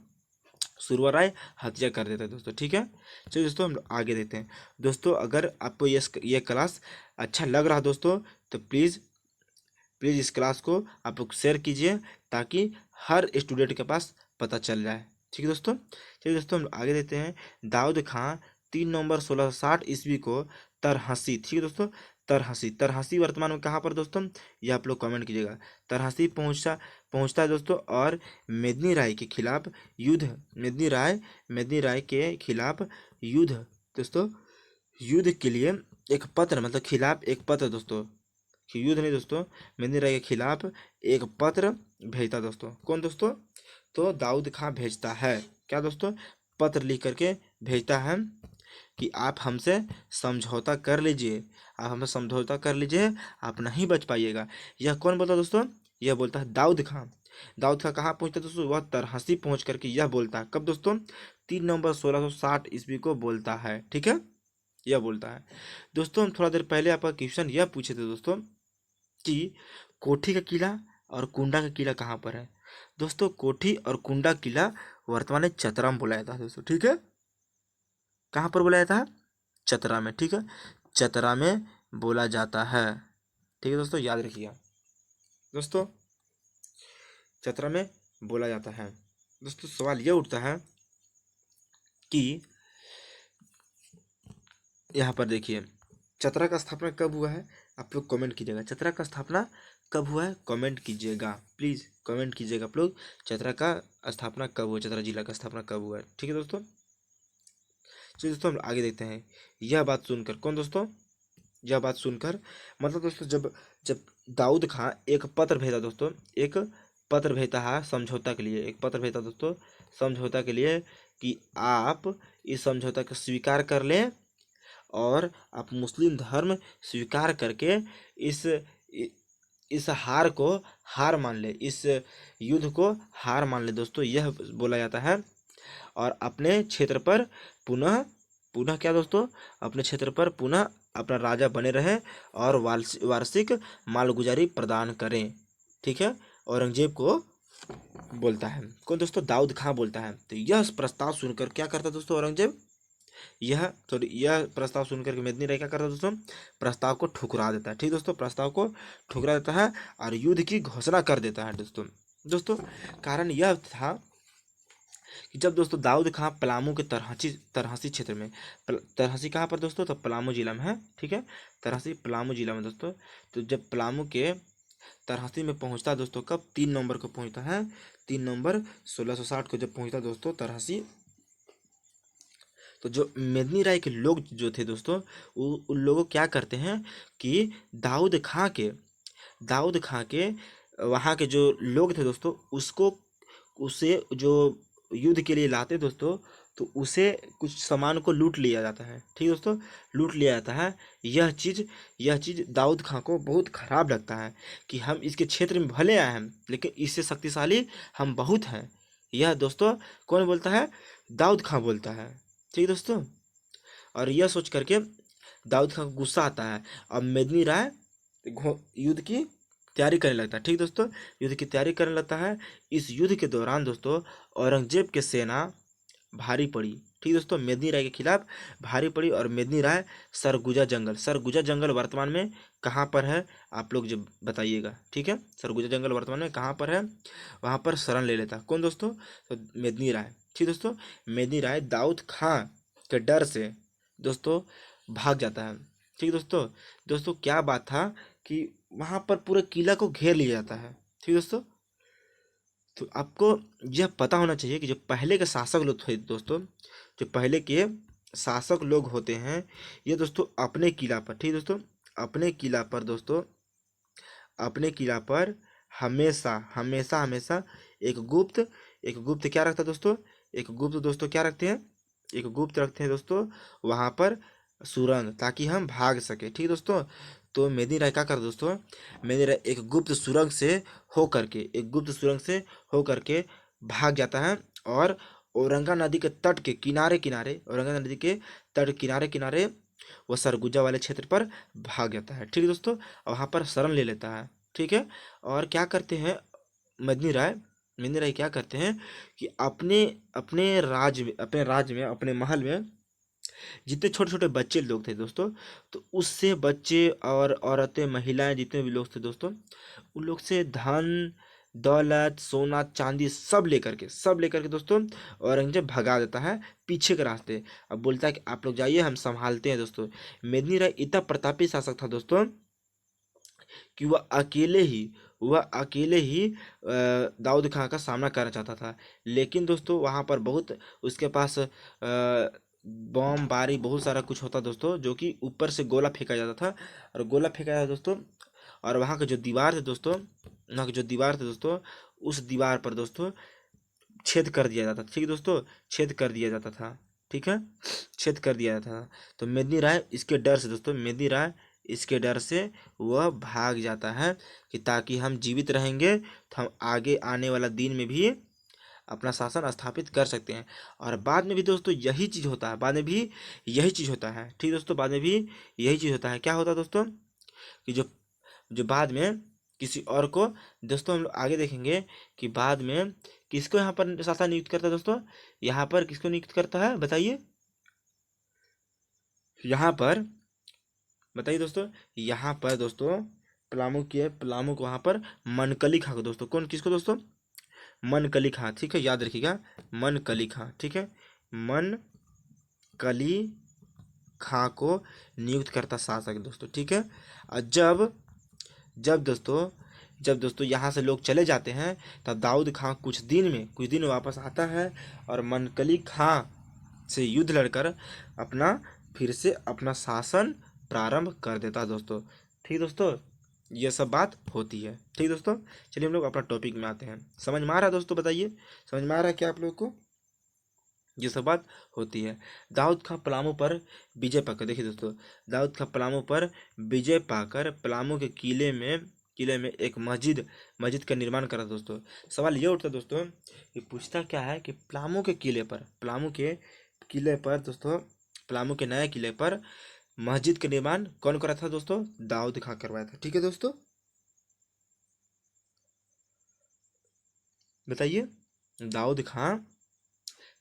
सुरवर राय हत्या कर देता है दोस्तों, ठीक है। चलिए दोस्तों हम आगे देखते हैं दोस्तों। अगर आपको ये क्लास अच्छा लग रहा है दोस्तों, तो प्लीज़ इस क्लास को आप लोग शेयर कीजिए, ताकि हर स्टूडेंट के पास पता चल जाए, ठीक है दोस्तों। चलिए दोस्तों हम आगे देखते हैं। दाऊद खां 3 नवंबर 1660 ईस्वी को तरहसी, ठीक है दोस्तों, तरहसी वर्तमान में कहाँ पर दोस्तों, ये आप लोग कमेंट कीजिएगा। तरहसी पहुँचता है दोस्तों, और मेदिनी राय के खिलाफ युद्ध दोस्तों, युद्ध के लिए एक पत्र, मतलब खिलाफ एक पत्र दोस्तों, कि युद्ध नहीं दोस्तों, मेदिनी राय के खिलाफ एक पत्र भेजता दोस्तों, कौन दोस्तों, तो दाऊद खां भेजता है, क्या दोस्तों, पत्र लिख करके भेजता है कि आप हमसे समझौता कर लीजिए, आप नहीं बच पाइएगा। यह कौन बोलता है दोस्तों, यह बोलता है दाऊद खां। दाऊद खां कहाँ पहुंचता है दोस्तों, वह तरहसी पहुंच करके यह बोलता है, कब दोस्तों, 3 नवंबर 1660 ईस्वी को बोलता है, ठीक है, यह बोलता है। दोस्तों हम थोड़ा देर पहले आपका क्वेश्चन यह पूछे थे दोस्तों कि कोठी का किला और कुंडा का किला कहाँ पर है। दोस्तों कोठी और कुंडा किला वर्तमान में चतरा में बुलाया था दोस्तों, ठीक है, कहाँ पर बुलाया था, चतरा में, ठीक है, चतरा में बोला जाता है, ठीक है दोस्तों, याद रखिएगा दोस्तों, चतरा में बोला जाता है। दोस्तों सवाल यह उठता है कि यहाँ पर देखिए चतरा का स्थापना कब हुआ है, आप लोग कमेंट कीजिएगा, चतरा का स्थापना कब हुआ है, कमेंट कीजिएगा, प्लीज़ कमेंट कीजिएगा आप लोग, चतरा का स्थापना कब हुआ, चतरा जिला का स्थापना कब हुआ है, ठीक है दोस्तों। चलिए दोस्तों हम आगे देखते हैं। यह बात सुनकर कौन दोस्तों, यह बात सुनकर मतलब दोस्तों जब जब दाऊद खां एक पत्र भेजा दोस्तों, एक पत्र भेजता है समझौता के लिए, एक पत्र भेजता दोस्तों समझौता के लिए कि आप इस समझौता को स्वीकार कर लें और आप मुस्लिम धर्म स्वीकार करके इस इस हार को हार मान ले, इस युद्ध को हार मान ले दोस्तों, यह बोला जाता है। और अपने क्षेत्र पर पुनः पुनः क्या दोस्तों, अपने क्षेत्र पर पुनः अपना राजा बने रहे और वार्षिक मालगुजारी प्रदान करें। ठीक है, औरंगजेब को बोलता है कौन दोस्तों, दाऊद खां बोलता है। तो यह प्रस्ताव सुनकर क्या करता दोस्तों औरंगजेब, यह प्रस्ताव सुनकर के मेदिनी राय क्या करता है दोस्तों, प्रस्ताव को ठुकरा देता है। ठीक दोस्तों, प्रस्ताव को ठुकरा देता है और युद्ध की घोषणा कर देता है दोस्तों। दोस्तों कारण यह था कि जब दोस्तों दाऊद खां पलामू के तरहसी क्षेत्र में, तरहसी कहाँ पर दोस्तों, तो पलामू जिला में है। ठीक है, तरहसी पलामू जिला में दोस्तों। तो जब पलामू के तरहसी में पहुंचता है दोस्तों, कब 3 नवंबर को पहुंचता है, 3 नवंबर 1660 को जब पहुंचता दोस्तों तरहसी, तो जो मेदिनी राय के लोग जो थे दोस्तों, उन लोगों क्या करते हैं कि दाऊद खां के वहाँ के जो लोग थे दोस्तों, उसे जो युद्ध के लिए लाते दोस्तों, तो उसे कुछ सामान को लूट लिया जाता है। ठीक दोस्तों, लूट लिया जाता है। यह चीज़ दाऊद खां को बहुत खराब लगता है कि हम इसके क्षेत्र में भले आए हैं लेकिन इससे शक्तिशाली हम बहुत हैं। यह दोस्तों कौन बोलता है, दाऊद खां बोलता है। ठीक दोस्तों, और यह सोच करके दाऊद खां को गुस्सा आता है और मेदिनी राय युद्ध की तैयारी करने लगता है। ठीक दोस्तों, युद्ध की तैयारी करने लगता है। इस युद्ध के दौरान दोस्तों औरंगजेब की सेना भारी पड़ी। ठीक दोस्तों, मेदिनी राय के खिलाफ भारी पड़ी और मेदिनी राय सरगुजा जंगल वर्तमान में कहाँ पर है आप लोग जब बताइएगा। ठीक है, सरगुजा जंगल वर्तमान में कहाँ पर है, वहाँ पर शरण ले लेता कौन दोस्तों, तो मेदिनी राय। ठीक दोस्तों, मेदिनी राय दाऊद खां के डर से दोस्तों भाग जाता है। ठीक दोस्तों क्या बात था कि वहाँ पर पूरे किला को घेर लिया जाता है। ठीक दोस्तों, तो आपको यह पता होना चाहिए कि जो पहले के शासक लोग थे दोस्तों, जो पहले के शासक लोग होते हैं, ये दोस्तों अपने किला पर, ठीक दोस्तों, अपने किला पर दोस्तों, अपने किला पर हमेशा हमेशा हमेशा एक गुप्त क्या रखता है दोस्तों, एक गुप्त दोस्तों क्या रखते हैं, एक गुप्त रखते हैं दोस्तों वहाँ पर सुरंग, ताकि हम भाग सके। ठीक दोस्तों, तो मेदिनी राय क्या कर दोस्तों, मेदिनी राय एक गुप्त सुरंग से हो करके भाग जाता है और औरंगा नदी के तट के औरंगा नदी के तट किनारे वो सरगुजा वाले क्षेत्र पर भाग जाता है। ठीक है दोस्तों, वहाँ पर शरण ले लेता है। ठीक है, और क्या करते हैं मेदिनी राय क्या करते हैं कि अपने राज्य में अपने महल में जितने छोटे छोटे बच्चे लोग थे दोस्तों, तो उससे बच्चे और औरतें महिलाएं जितने भी लोग थे दोस्तों, उन लोग से धन दौलत सोना चांदी सब लेकर के दोस्तों औरंगजेब भगा देता है पीछे के रास्ते। अब बोलता है कि आप लोग जाइए, हम संभालते हैं दोस्तों। मेदिनी राय इतना प्रतापी शासक था दोस्तों कि वह अकेले ही दाऊद खां का सामना करना चाहता था। लेकिन दोस्तों वहाँ पर बहुत उसके पास बम बारी बहुत सारा कुछ होता दोस्तों, जो कि ऊपर से गोला फेंका जाता था, और गोला फेंका जाता दोस्तों, और वहाँ के जो दीवार थे दोस्तों, उस दीवार पर दोस्तों छेद कर दिया जाता था। ठीक है दोस्तों, छेद कर दिया जाता था। ठीक है, छेद कर दिया जाता था। तो मेदिनी राय इसके डर से वह भाग जाता है कि ताकि हम जीवित रहेंगे तो हम आगे आने वाला दिन में भी अपना शासन स्थापित कर सकते हैं। और बाद में भी दोस्तों यही चीज़ होता है, ठीक दोस्तों, बाद में भी यही चीज़ होता है। क्या होता है दोस्तों कि जो बाद में किसी और को दोस्तों हम लोग आगे देखेंगे कि बाद में किसको यहाँ पर शासन नियुक्त करता है दोस्तों, यहाँ पर किसको नियुक्त करता है बताइए, यहाँ पर बताइए दोस्तों, यहाँ पर दोस्तों पलामू को वहाँ पर मनकली खां को दोस्तों, कौन किसको दोस्तों, मनकली खां। ठीक है, याद रखिएगा मनकली खां। ठीक है, मनकली खां को नियुक्त करता शासक दोस्तों। ठीक है, और जब दोस्तों यहाँ से लोग चले जाते हैं, तब दाऊद खां कुछ दिन में वापस आता है और मनकली खां से युद्ध लड़कर फिर से अपना शासन प्रारंभ कर देता है दोस्तों। ठीक दोस्तों, ये सब बात होती है। ठीक दोस्तों, चलिए हम लोग अपना टॉपिक में आते हैं। समझ में आ रहा है दोस्तों? बताइए, समझ में आ रहा है क्या आप लोग को? ये सब बात होती है। दाऊद खां पलामू पर विजय पाकर, देखिए दोस्तों, दाऊद खां पलामू पर विजय पाकर पलामू के किले में एक मस्जिद मस्जिद का निर्माण करा दोस्तों। सवाल ये उठता दोस्तों कि पूछता क्या है कि पलामू के किले पर दोस्तों, पलामू के नए किले पर मस्जिद का निर्माण कौन करा था दोस्तों? दाऊद खां करवाया था। ठीक है दोस्तों, बताइए। दाऊद खां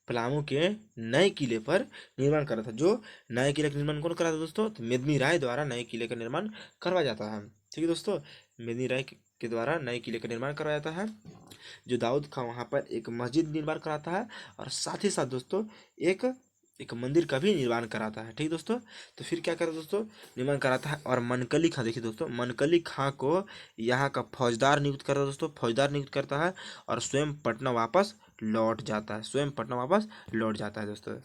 पलामू के नए किले पर निर्माण करा था। जो नए किले का निर्माण कौन करा था दोस्तों? तो मेदिनी राय द्वारा नए किले का निर्माण करवाया जाता है। ठीक है दोस्तों, मेदिनी राय के द्वारा नए किले का निर्माण करवाया जाता है। जो दाऊद खां वहाँ पर एक मस्जिद निर्माण कराता है और साथ ही साथ दोस्तों एक एक मंदिर का भी निर्माण कराता है। ठीक दोस्तों, तो फिर क्या करा दोस्तों? निर्माण कराता है। और मनकली खां, देखिए दोस्तों, मनकली खां को यहाँ का फौजदार नियुक्त करता है दोस्तों, फौजदार नियुक्त करता है और स्वयं पटना वापस लौट जाता है, स्वयं पटना वापस लौट जाता है दोस्तों।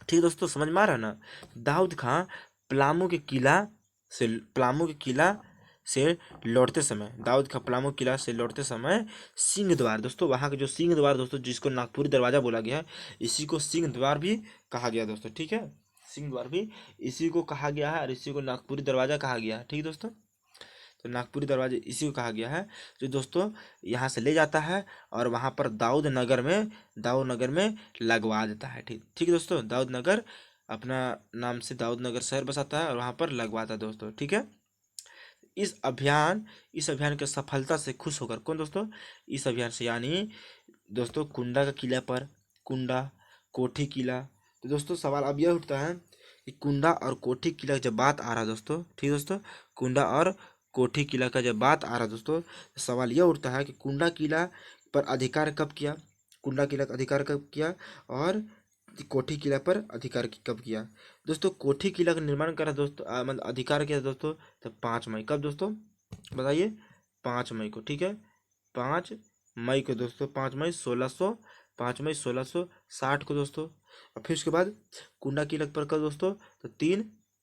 ठीक दोस्तों, समझ में आ रहा है ना? दाऊद खां पलामू के किला से लौटते समय, दाऊद खां पलामू किला से लौटते समय सिंह द्वार दोस्तों, वहाँ के जो सिंह द्वार दोस्तों, जिसको नागपुरी दरवाजा बोला गया है, इसी को सिंह द्वार भी कहा गया दोस्तों। ठीक है, सिंह द्वार भी इसी को कहा गया है और इसी को नागपुरी दरवाजा कहा गया है। ठीक दोस्तों, तो नागपुरी दरवाजे इसी को कहा गया है, जो दोस्तों यहाँ से ले जाता है और वहाँ पर दाऊद नगर में लगवा देता है। ठीक ठीक है दोस्तों, दाऊद नगर अपना नाम से दाऊद नगर शहर बसाता है और वहाँ पर लगवाता है दोस्तों। ठीक है, इस अभियान की सफलता से खुश होकर कौन दोस्तों? इस अभियान से यानी दोस्तों कुंडा का किला पर, कुंडा कोठी किला। तो दोस्तों सवाल अब यह उठता है कि कुंडा और कोठी किला की जब बात आ रहा है दोस्तों, ठीक दोस्तों, कुंडा और कोठी किला का जब बात आ रहा है दोस्तों, तो सवाल यह उठता है कि कुंडा किला पर अधिकार कब किया, कुंडा किला का अधिकार कब किया और कोठी किला पर अधिकार कब किया? दोस्तों कोठी किला का निर्माण करा दोस्तों, मतलब अधिकार किया दोस्तों, तो 5 मई। कब दोस्तों बताइए? 5 मई को। ठीक है, 5 मई को दोस्तों, 5 मई 1660 को दोस्तों। और फिर उसके बाद कुंडा किला पर कब दोस्तों? तो तीन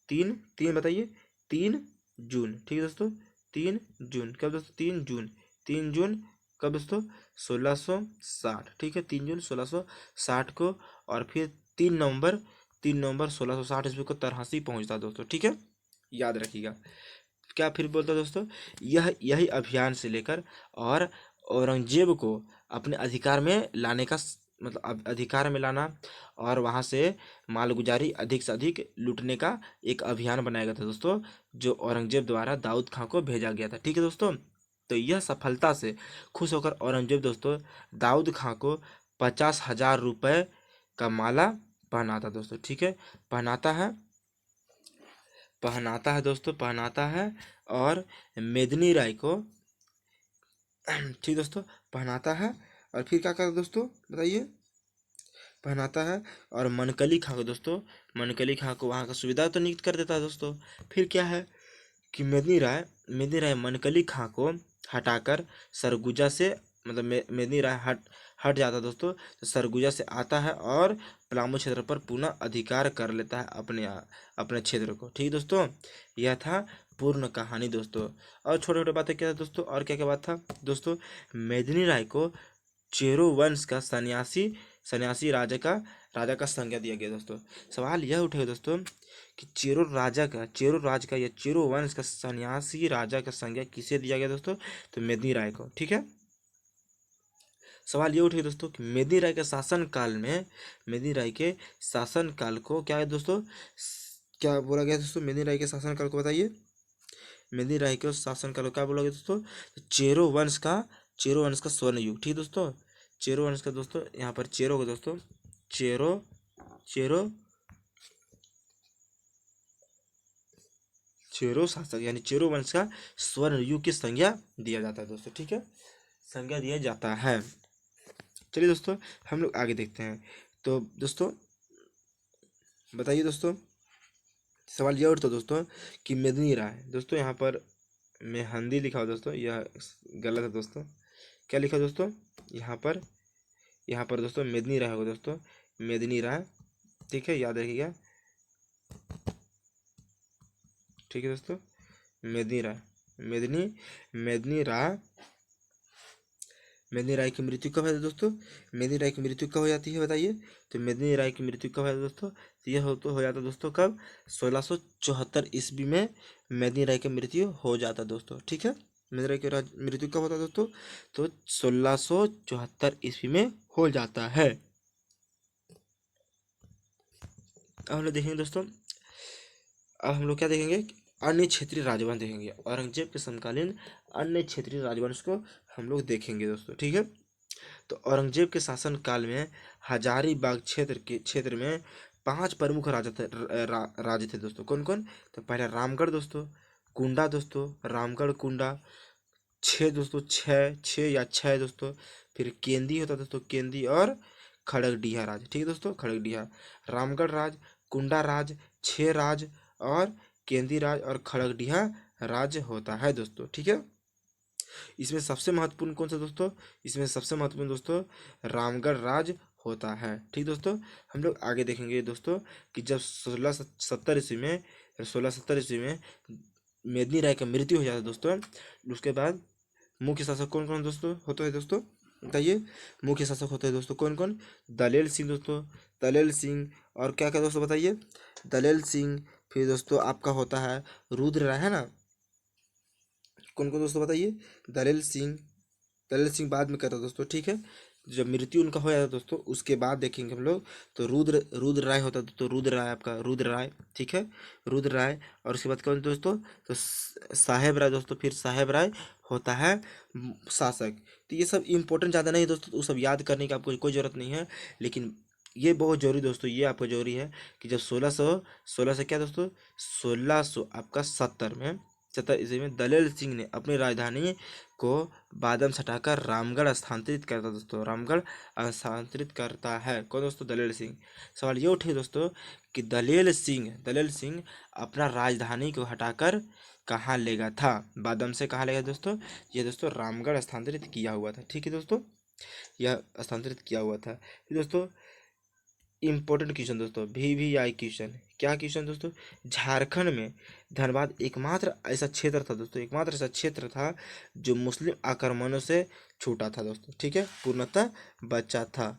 तीन तीन बताइए, 3 जून। ठीक है दोस्तों, 3 जून। कब दोस्तों? 3 जून। 3 जून कब दोस्तों? 1660। ठीक है, 3 जून 1660 को। और फिर 3 नवंबर 1660 ईस्वी को तरहसी पहुंचता दोस्तों। ठीक है, याद रखिएगा। क्या फिर बोलता दोस्तों? यही अभियान से लेकर और औरंगजेब को अपने अधिकार में लाने का मतलब अधिकार में लाना और वहाँ से मालगुजारी अधिक से अधिक लूटने का एक अभियान बनाया गया था दोस्तों, जो औरंगजेब द्वारा दाऊद खां को भेजा गया था। ठीक है दोस्तों, तो यह सफलता से खुश होकर औरंगजेब दोस्तों दाऊद खां को 50,000 रुपये का माला पहनाता दोस्तों। ठीक है, पहनाता है दोस्तों, पहनाता है। और मेदिनी राय को ठीक दोस्तों पहनाता है। और फिर क्या करता है दोस्तों बताइए? पहनाता है और मनकली खां को वहाँ का सूबेदार तो नियुक्त कर देता है दोस्तों। फिर क्या है कि मेदिनी राय मनकली खां को हटाकर सरगुजा से, मतलब मेदिनी राय हट जाता है दोस्तों, तो सरगुजा से आता है और पलामू क्षेत्र पर पुनः अधिकार कर लेता है अपने क्षेत्र को। ठीक दोस्तों, यह था पूर्ण कहानी दोस्तों। और छोटे छोटे बातें क्या था दोस्तों? और क्या क्या बात था दोस्तों? मेदिनी राय को चेरो वंश का सन्यासी राजा का संज्ञा दिया गया दोस्तों। सवाल यह उठेगा दोस्तों कि चेरो राज का या चेरो वंश का सन्यासी राजा का संज्ञा किसे दिया गया दोस्तों? तो मेदिनी राय को। ठीक है, सवाल ये उठेगा दोस्तों कि मेदिनी राय के शासन काल को क्या है दोस्तों? क्या बोला गया दोस्तों मेदिनी राय के शासन काल को? बताइए, मेदिनी राय के शासन काल को क्या बोला गया दोस्तों? चेरो वंश का स्वर्ण युग। ठीक दोस्तों, चेरो वंश का दोस्तों, यहाँ पर चेरो का दोस्तों, चेरो शासक यानी चेरो वंश का स्वर्ण युग की संज्ञा दिया जाता है दोस्तों। ठीक है, संज्ञा दिया जाता है। चलिए दोस्तों हम लोग आगे देखते हैं। तो दोस्तों बताइए दोस्तों, सवाल यह उठता दोस्तों कि मेदिनी राय दोस्तों, यहाँ पर मैं हिंदी लिखा हो दोस्तों, यह गलत है दोस्तों। क्या लिखा दोस्तों? यहाँ पर दोस्तों मेदिनी राय होगा दोस्तों, मेदिनी राय। ठीक है, याद रखिएगा। ठीक है दोस्तों, मेदिनी राय, मेदिनी मेदिनी राय मेदिनी राय की मृत्यु कब है दोस्तों? मेदिनी राय की मृत्यु कब हो जाती है बताइए? तो मेदिनी राय की मृत्यु कब है दोस्तों? तो यह हो जाता है दोस्तों कब? 1674 ईस्वी में मेदिनी राय की मृत्यु हो जाता है दोस्तों। ठीक है, मेदिनी राय की मृत्यु कब होता है दोस्तों? तो 1674 ईस्वी में हो जाता है। अब हम लोग देखेंगे दोस्तों, अब हम लोग क्या देखेंगे? अन्य क्षेत्रीय राजवंश देखेंगे, औरंगजेब के समकालीन अन्य क्षेत्रीय राजवंश को हम लोग देखेंगे दोस्तों। ठीक है, तो औरंगजेब के शासन काल में हजारीबाग क्षेत्र में 5 प्रमुख राजा थे, राजे थे दोस्तों। कौन कौन? तो पहले रामगढ़ दोस्तों, कुंडा दोस्तों, रामगढ़ कुंडा, छः दोस्तों, छः या छः दोस्तों। फिर केंदी होता दोस्तों, केंदी और खड़गडीहा राज। ठीक है दोस्तों, खड़गडीहा, रामगढ़ राज, कुंडा राज, छः राज और केंदी राज और खड़गडीहा राज होता है दोस्तों। ठीक है, इसमें सबसे महत्वपूर्ण कौन सा दोस्तों? इसमें सबसे महत्वपूर्ण दोस्तों रामगढ़ राज होता है। ठीक दोस्तों, हम लोग आगे देखेंगे दोस्तों कि जब 1670 ईस्वी में मेदिनी राय का मृत्यु हो जाता है दोस्तों, उसके बाद मुख्य शासक कौन कौन दोस्तों होते हैं दोस्तों? बताइए, मुख्य शासक होते हैं दोस्तों कौन कौन? दलेल सिंह दोस्तों, दलेल सिंह और क्या क्या दोस्तों बताइए? दलेल सिंह, फिर दोस्तों आपका होता है रुद्र राय, है ना? कौन कौन दोस्तों बताइए? दलेल सिंह, दलेल सिंह बाद में कहता दोस्तों। ठीक है, जब मृत्यु उनका हो जाता दोस्तों उसके बाद देखेंगे हम लोग, तो रुद्र राय होता तो रुद्र राय, आपका रुद्र राय। ठीक है, रुद्र राय, और उसके बाद कौन दोस्तों? तो साहेब राय दोस्तों, फिर साहेब राय होता है शासक। तो ये सब इंपॉर्टेंट ज़्यादा नहीं है दोस्तों, तो वो सब याद करने की आपको कोई ज़रूरत नहीं है, लेकिन ये बहुत जरूरी दोस्तों, ये आपको जरूरी है कि जब 1600 क्या दोस्तों, 1600 आपका 70 ईस्वी में दलेल सिंह ने अपनी राजधानी को बादम से हटाकर रामगढ़ स्थानांतरित करता दोस्तों, रामगढ़ स्थानांतरित करता है। कौन दोस्तों? दलेल सिंह। सवाल ये उठे दोस्तों कि दलेल सिंह अपना राजधानी को हटाकर कहाँ ले गया था? बादम से कहाँ ले गया दोस्तों? ये दोस्तों रामगढ़ स्थानांतरित किया हुआ था। ठीक है दोस्तों, यह स्थानांतरित किया हुआ था। फिर दोस्तों इंपॉर्टेंट क्वेश्चन दोस्तों, VVI क्वेश्चन। क्या क्वेश्चन दोस्तों? झारखंड में धनबाद एकमात्र ऐसा क्षेत्र था दोस्तों, एकमात्र ऐसा क्षेत्र था जो मुस्लिम आक्रमणों से छूटा था दोस्तों। ठीक है, पूर्णतः बचा था।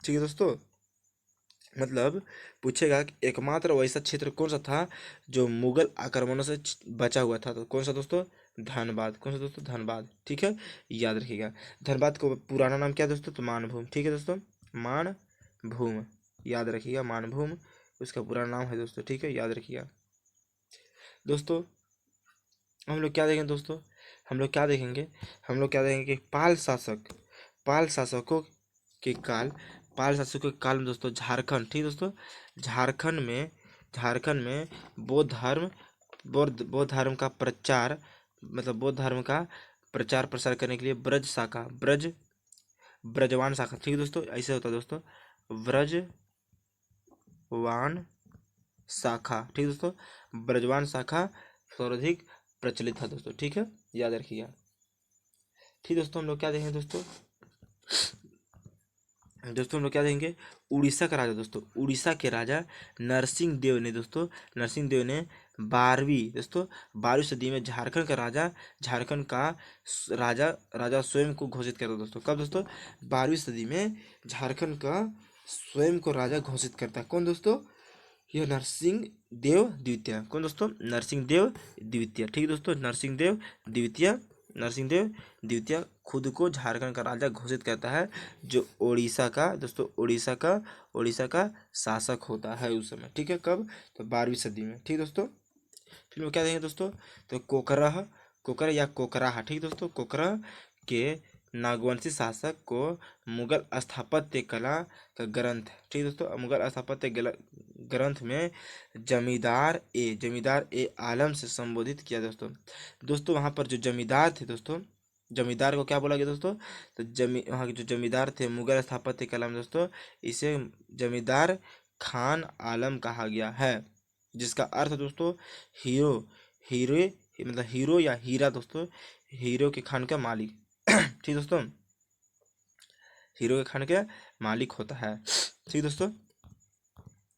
ठीक है दोस्तों, मतलब पूछेगा कि एकमात्र वैसा क्षेत्र कौन सा था जो मुगल आक्रमणों से बचा हुआ था, तो कौन सा दोस्तों? धनबाद। कौन सा दोस्तों? धनबाद। ठीक है, याद रखिएगा। धनबाद को पुराना नाम क्या दोस्तों? तो मानभूम। ठीक है दोस्तों, मानभूम, याद रखिएगा, मानभूम उसका पूरा नाम है दोस्तों। ठीक है, याद रखिएगा दोस्तों। हम लोग क्या देखेंगे दोस्तों? कि पाल शासकों के काल पाल शासकों के काल में दोस्तों झारखंड, ठीक दोस्तों, झारखंड में बौद्ध धर्म का प्रचार, मतलब बौद्ध धर्म का प्रचार प्रसार करने के लिए ब्रजवान शाखा, ठीक है दोस्तों, ऐसे होता है दोस्तों, ब्रजवान शाखा। ठीक दोस्तों, ब्रजवान शाखा सर्वाधिक प्रचलित था दोस्तों। ठीक है, याद रखिएगा। ठीक दोस्तों, हम लोग क्या देखेंगे दोस्तों? हम लोग क्या देखेंगे? उड़ीसा का राजा दोस्तों, उड़ीसा के राजा नरसिंह देव ने 12वीं सदी में झारखंड का राजा स्वयं को घोषित करता दोस्तों। कब दोस्तों? 12वीं सदी में झारखंड का स्वयं को राजा घोषित करता है। कौन दोस्तों? यह नरसिंह देव द्वितीय। कौन दोस्तों? नरसिंह देव द्वितीय। ठीक है दोस्तों, नरसिंह देव द्वितीय खुद को झारखंड का राजा घोषित करता है, जो उड़ीसा का शासक होता है उस समय। ठीक है, कब? तो 12वीं सदी में। ठीक दोस्तों, फिर वो क्या देंगे दोस्तों? तो कोकरा या कोकराहा, ठीक दोस्तों, कोकरा के नागवंशी शासक को मुगल स्थापत्य कला का ग्रंथ, ठीक दोस्तों, मुगल स्थापत्य ग्रंथ में जमींदार ए आलम से संबोधित किया दोस्तों। वहाँ पर जो जमींदार थे दोस्तों, जमींदार को क्या बोला गया दोस्तों? तो वहाँ के जो जमींदार थे मुगल स्थापत्य कला में दोस्तों, इसे जमींदार खान आलम कहा गया है, जिसका अर्थ दोस्तों हीरो हीरो मतलब हीरो या हीरा दोस्तों, हीरो के खान का मालिक। ठीक दोस्तों, हीरो के खान का मालिक होता है। ठीक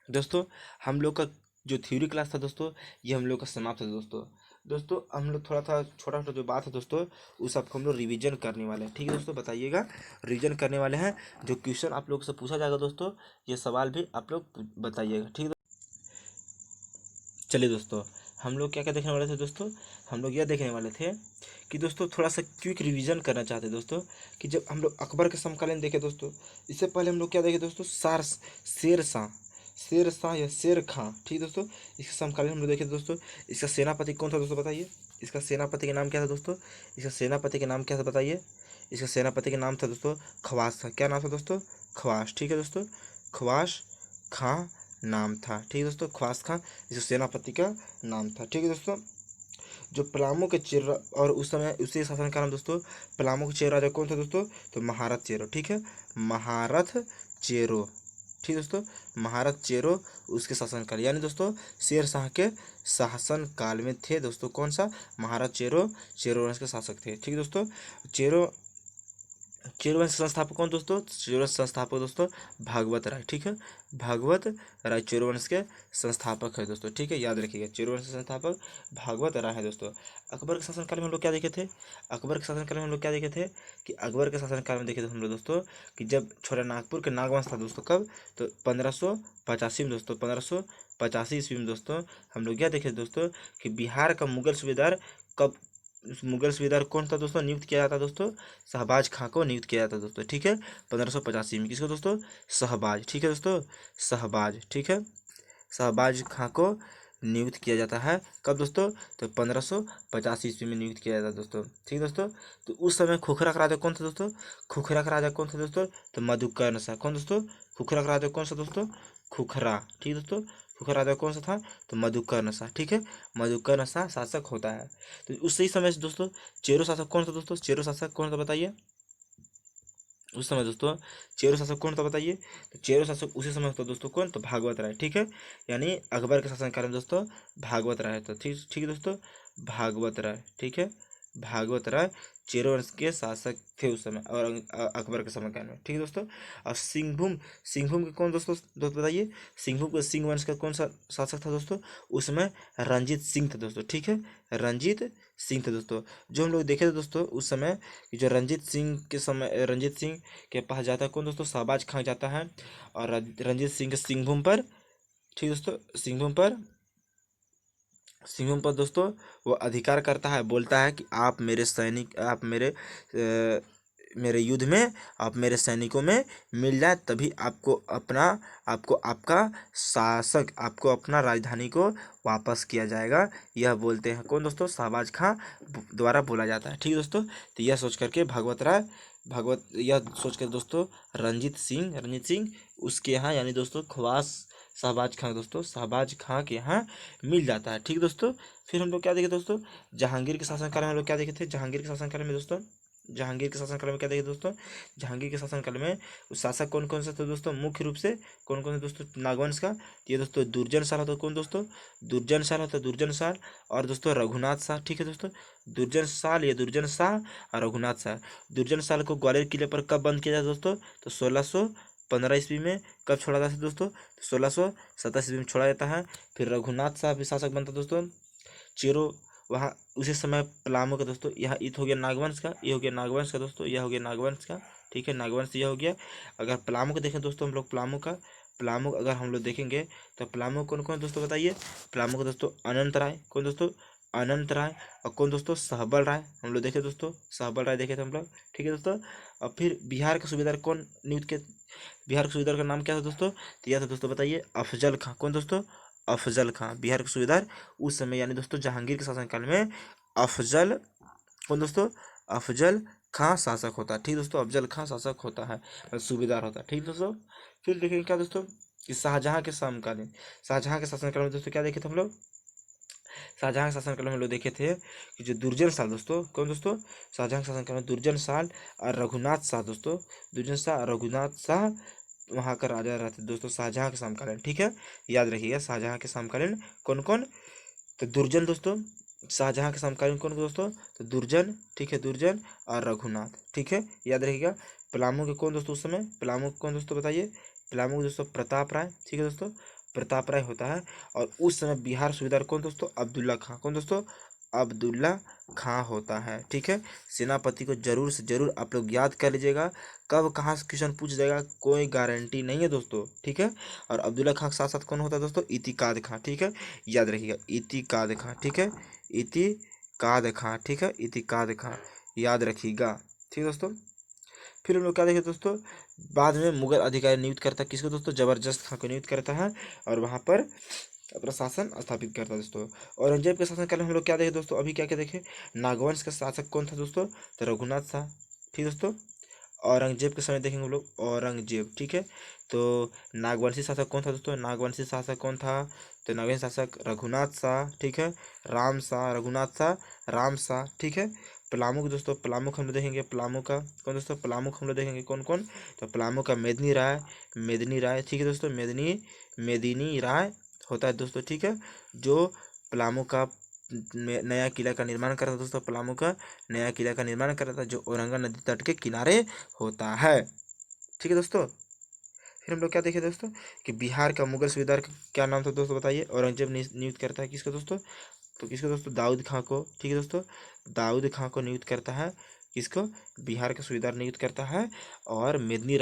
दोस्तों, हम लोग का जो थ्योरी क्लास था दोस्तों ये हम लोग का समाप्त है दोस्तों। दोस्तों हम लोग थोड़ा था छोटा छोटा जो बात है दोस्तों उस सबको हम लोग रिवीजन करने वाले हैं, ठीक है दोस्तों। बताइएगा, रिवीजन करने वाले हैं। जो क्वेश्चन आप लोग से पूछा जाएगा दोस्तों ये सवाल भी आप लोग बताइएगा, ठीक है। चलिए दोस्तों, हम लोग क्या क्या देखने वाले थे दोस्तों, हम लोग यह देखने वाले थे कि दोस्तों थोड़ा सा क्विक रिवीजन करना चाहते हैं दोस्तों कि जब हम लोग अकबर के समकालीन देखे दोस्तों, इससे पहले हम लोग क्या देखे दोस्तों, शेर शाह, शेर शाह या शेर खां, ठीक है दोस्तों। इसके समकालीन हम लोग देखे दोस्तों। इसका सेनापति कौन था दोस्तों बताइए, इसका सेनापति का नाम क्या था दोस्तों, इसका सेनापति का नाम क्या था बताइए। इसका सेनापति का नाम था दोस्तों खवास था। क्या नाम था दोस्तों, खवास, ठीक है दोस्तों। खवास खां नाम था, ठीक है दोस्तों। ख्वास खां इसका सेनापति का नाम था, ठीक है दोस्तों। जो पलामू के चेर और उस समय उसी शासनकाल में दोस्तों पलामू के चेर राजा कौन था दोस्तों, तो महारथ चेरो, ठीक है, महारथ चेरो, ठीक है दोस्तों। महारथ चेरो उसके शासनकाल, यानी दोस्तों शेर शाह के शासन काल में थे दोस्तों। कौन सा, महारथ चेरो, चेरो वंश के शासक थे, ठीक है दोस्तों। चेरो चेरो वंश के संस्थापक कौन दोस्तों, चेरो वंश संस्थापक दोस्तों भागवत राय, ठीक है। भागवत राय चेरो वंश के संस्थापक है दोस्तों, ठीक है, याद रखिएगा। चेरो वंश के संस्थापक भागवत राय है दोस्तों। अकबर के शासनकाल में हम लोग क्या देखे थे, अकबर के शासनकाल में हम लोग क्या देखे थे कि अकबर के शासनकाल में देखे थे हम लोग दोस्तों कि जब छोटा नागपुर के नागवंश था दोस्तों, कब, तो 1585 में दोस्तों, 1585 ईस्वी में दोस्तों हम लोग क्या देखे दोस्तों कि बिहार का मुगल सूबेदार कब, मुगल सूबेदार कौन था दोस्तों, नियुक्त किया जाता दोस्तों, शहबाज खां को नियुक्त किया जाता दोस्तों, ठीक है। 1585 में किसको दोस्तों, शहबाज, ठीक है दोस्तों, शहबाज, ठीक है, शहबाज खां को नियुक्त किया जाता है कब दोस्तों, तो 1585 ईस्वी में नियुक्त किया जाता है दोस्तों, ठीक है दोस्तों। तो उस समय खुखरा का राजा कौन था दोस्तों, खुखरा का राजा कौन था दोस्तों, तो मधुकर्ण शाह, कौन दोस्तों, खुखरा का राजा कौन सा दोस्तों, खुखरा, ठीक है दोस्तों। खुखरा राजा कौन सा था, तो मधुकर्ण शाह, ठीक है, मधुकर्ण शाह शासक होता है। तो उसी समय से दोस्तों चेरो शासक कौन था दोस्तों, चेरो शासक कौन था बताइए। उस समय दोस्तों चेरो शासक कौन था बताइए, तो चेरो शासक उसी समय होता दोस्तों कौन, तो भागवत राय, ठीक है। यानी अकबर के शासनकाल में दोस्तों भागवत राय था, ठीक ठीक है दोस्तों, भागवत राय, ठीक है, भागवत राय चेरो वंश के शासक थे उस समय और अकबर के समयकाल में, ठीक है दोस्तों। और सिंहभूम, सिंहभूम के कौन दोस्तों, दोस्त बताइए, सिंहभूम के सिंह वंश का कौन सा शासक था दोस्तों, उसमें रंजीत सिंह था दोस्तों, ठीक है, रंजीत सिंह थे दोस्तों। जो हम लोग देखे थे दोस्तों उस समय कि जो रंजीत सिंह के समय, रंजीत सिंह के पास जाता है कौन दोस्तों, शहबाज खां जाता है और रंजीत सिंह के सिंहभूम पर, ठीक दोस्तों, सिंहभूम पर, सिंहभूम पर दोस्तों वो अधिकार करता है, बोलता है कि आप मेरे सैनिक, आप मेरे युद्ध में आप मेरे सैनिकों में मिल जाए तभी आपको अपना, आपको आपका शासक, आपको अपना राजधानी को वापस किया जाएगा। यह बोलते हैं कौन दोस्तों, शहबाज खां द्वारा बोला जाता है, ठीक है दोस्तों। तो यह सोच करके भागवत राय, भागवत यह सोच कर दोस्तों रंजीत सिंह उसके यहाँ यानी दोस्तों खवास शहबाज खां दोस्तों, शहबाज खां के यहाँ मिल जाता है, ठीक दोस्तों। फिर हम लोग क्या देखे दोस्तों, जहांगीर के शासनकाल में हम लोग क्या देखे थे, जहांगीर के शासनकाल में दोस्तों, जहांगीर के शासनकाल में क्या देखे दोस्तों, जहांगीर के शासनकाल में शासक कौन कौन सा थे दोस्तों, मुख्य रूप से कौन कौन से दोस्तों नागवंश का, ये दोस्तों दुर्जन शाह होता कौन दोस्तों, दुर्जन शाह होता, दुर्जन शाह और दोस्तों रघुनाथ शाह, ठीक है दोस्तों। दुर्जन शाह और रघुनाथ शाह। दुर्जन शाह को ग्वालियर किले पर कब बंद किया जाता दोस्तों, तो 1615 ईस्वी में। कब छोड़ा जाता है दोस्तों, 1627 ईस्वी में छोड़ा जाता है। फिर रघुनाथ शाह भी शासक बनता दोस्तों, चेरो वहाँ उसी समय पलामू का दोस्तों, यह इत हो गया नागवंश का, ये हो गया नागवंश का दोस्तों, यह हो गया नागवंश का, ठीक है, नागवंश यह हो गया। अगर पलामू को देखें दोस्तों हम लोग, पलामू का, पलामू अगर हम लोग देखेंगे तो पलामू कौन कौन दोस्तों बताइए, पलामू को दोस्तों अनंत राय, कौन दोस्तों, अनंत राय और कौन दोस्तों, सहबल राय, हम लोग देखे दोस्तों, सहबल राय देखे थे हम लोग, ठीक है दोस्तों। और फिर बिहार के सूबेदार कौन नियुक्त के, बिहार के सूबेदार का नाम क्या था दोस्तों, तो यह था दोस्तों बताइए अफजल खां, कौन दोस्तों, अफजल खां बिहार के सूबेदार उस समय, यानी दोस्तों जहांगीर के शासनकाल में अफजल, कौन दोस्तों, अफजल खां शासक होता है, ठीक दोस्तों, अफजल खां शासक होता है, सूबेदार होता है, ठीक दोस्तों। फिर देखेंगे क्या दोस्तों कि शाहजहां के समकालीन, शाहजहां के शासनकाल में दोस्तों क्या देखे थे हम लोग, शाहजहां के शासनकाल में हम लोग देखे थे कि जो दुर्जन शाह दोस्तों, कौन दोस्तों, शाहजहां के शासनकाल में दुर्जन शाह और रघुनाथ शाह दोस्तों, दुर्जन शाह और रघुनाथ शाह वहाँ का राजा रहते दोस्तों शाहजहां के समकालीन, ठीक है, याद रखिएगा शाहजहां के समकालीन कौन कौन, तो दुर्जन दोस्तों, शाहजहां के समकालीन कौन दोस्तों, तो दुर्जन, ठीक है, दुर्जन और रघुनाथ, ठीक है, याद रखिएगा। पलामू के कौन दोस्तों उस समय, पलामू के कौन दोस्तों बताइए, पलामू के दोस्तों प्रताप राय, ठीक है दोस्तों, प्रताप राय होता है। और उस समय बिहार सूबेदार कौन दोस्तों? अब्दुल्ला खां। कौन दोस्तों? अब्दुल्ला खां होता है। ठीक है, सेनापति को जरूर से जरूर आप लोग याद कर लीजिएगा। कब कहाँ से क्वेश्चन पूछ जाएगा कोई गारंटी नहीं है दोस्तों। ठीक है, और अब्दुल्ला खां के साथ साथ कौन होता है दोस्तों? इतिकाद खां। ठीक है, याद रखिएगा, इतिकाद खां। ठीक है, इतिकाद खां। ठीक है, इतिकाद खां याद रखिएगा। ठीक है दोस्तों, फिर हम लोग क्या देखें दोस्तों, बाद में मुगल अधिकारी नियुक्त करता है किसको दोस्तों? जबरदस्त खां को नियुक्त करता है और वहाँ पर अपना शासन स्थापित करता है दोस्तों। औरंगजेब के शासनकाल में हम लोग क्या देखें दोस्तों? अभी क्या क्या देखें, नागवंश का शासक कौन था दोस्तों? तो रघुनाथ शाह। ठीक दोस्तों, औरंगजेब के समय देखेंगे हम लोग, औरंगजेब। ठीक है, तो नागवंशी शासक कौन था दोस्तों? नागवंशी शासक कौन था? तो नागवंशी शासक रघुनाथ शाह। ठीक है, राम शाह, रघुनाथ शाह, राम शाह। ठीक है, पलामू दोस्तों, पलामू हम लोग देखेंगे, पलामू का कौन दोस्तों? पलामू हम लोग देखेंगे कौन कौन? तो पलामू का मेदिनी राय, मेदिनी राय। ठीक है दोस्तों, मेदिनी राय होता है दोस्तों। ठीक है, जो पलामू का नया किला का निर्माण करा था दोस्तों, पलामू का नया किला का निर्माण करा था जो औरंगा नदी तट के किनारे होता है। ठीक है दोस्तों, फिर हम लोग क्या देखे दोस्तों कि बिहार का मुगल सूबेदार का क्या नाम था दोस्तों? बताइए। औरंगजेब नियुक्त करता है किसको दोस्तों? तो किसको दोस्तों? दाऊद खां को। ठीक है दोस्तों, दाऊद खां को नियुक्त करता है किसको? बिहार का सूबेदार नियुक्त करता है और मेदिनी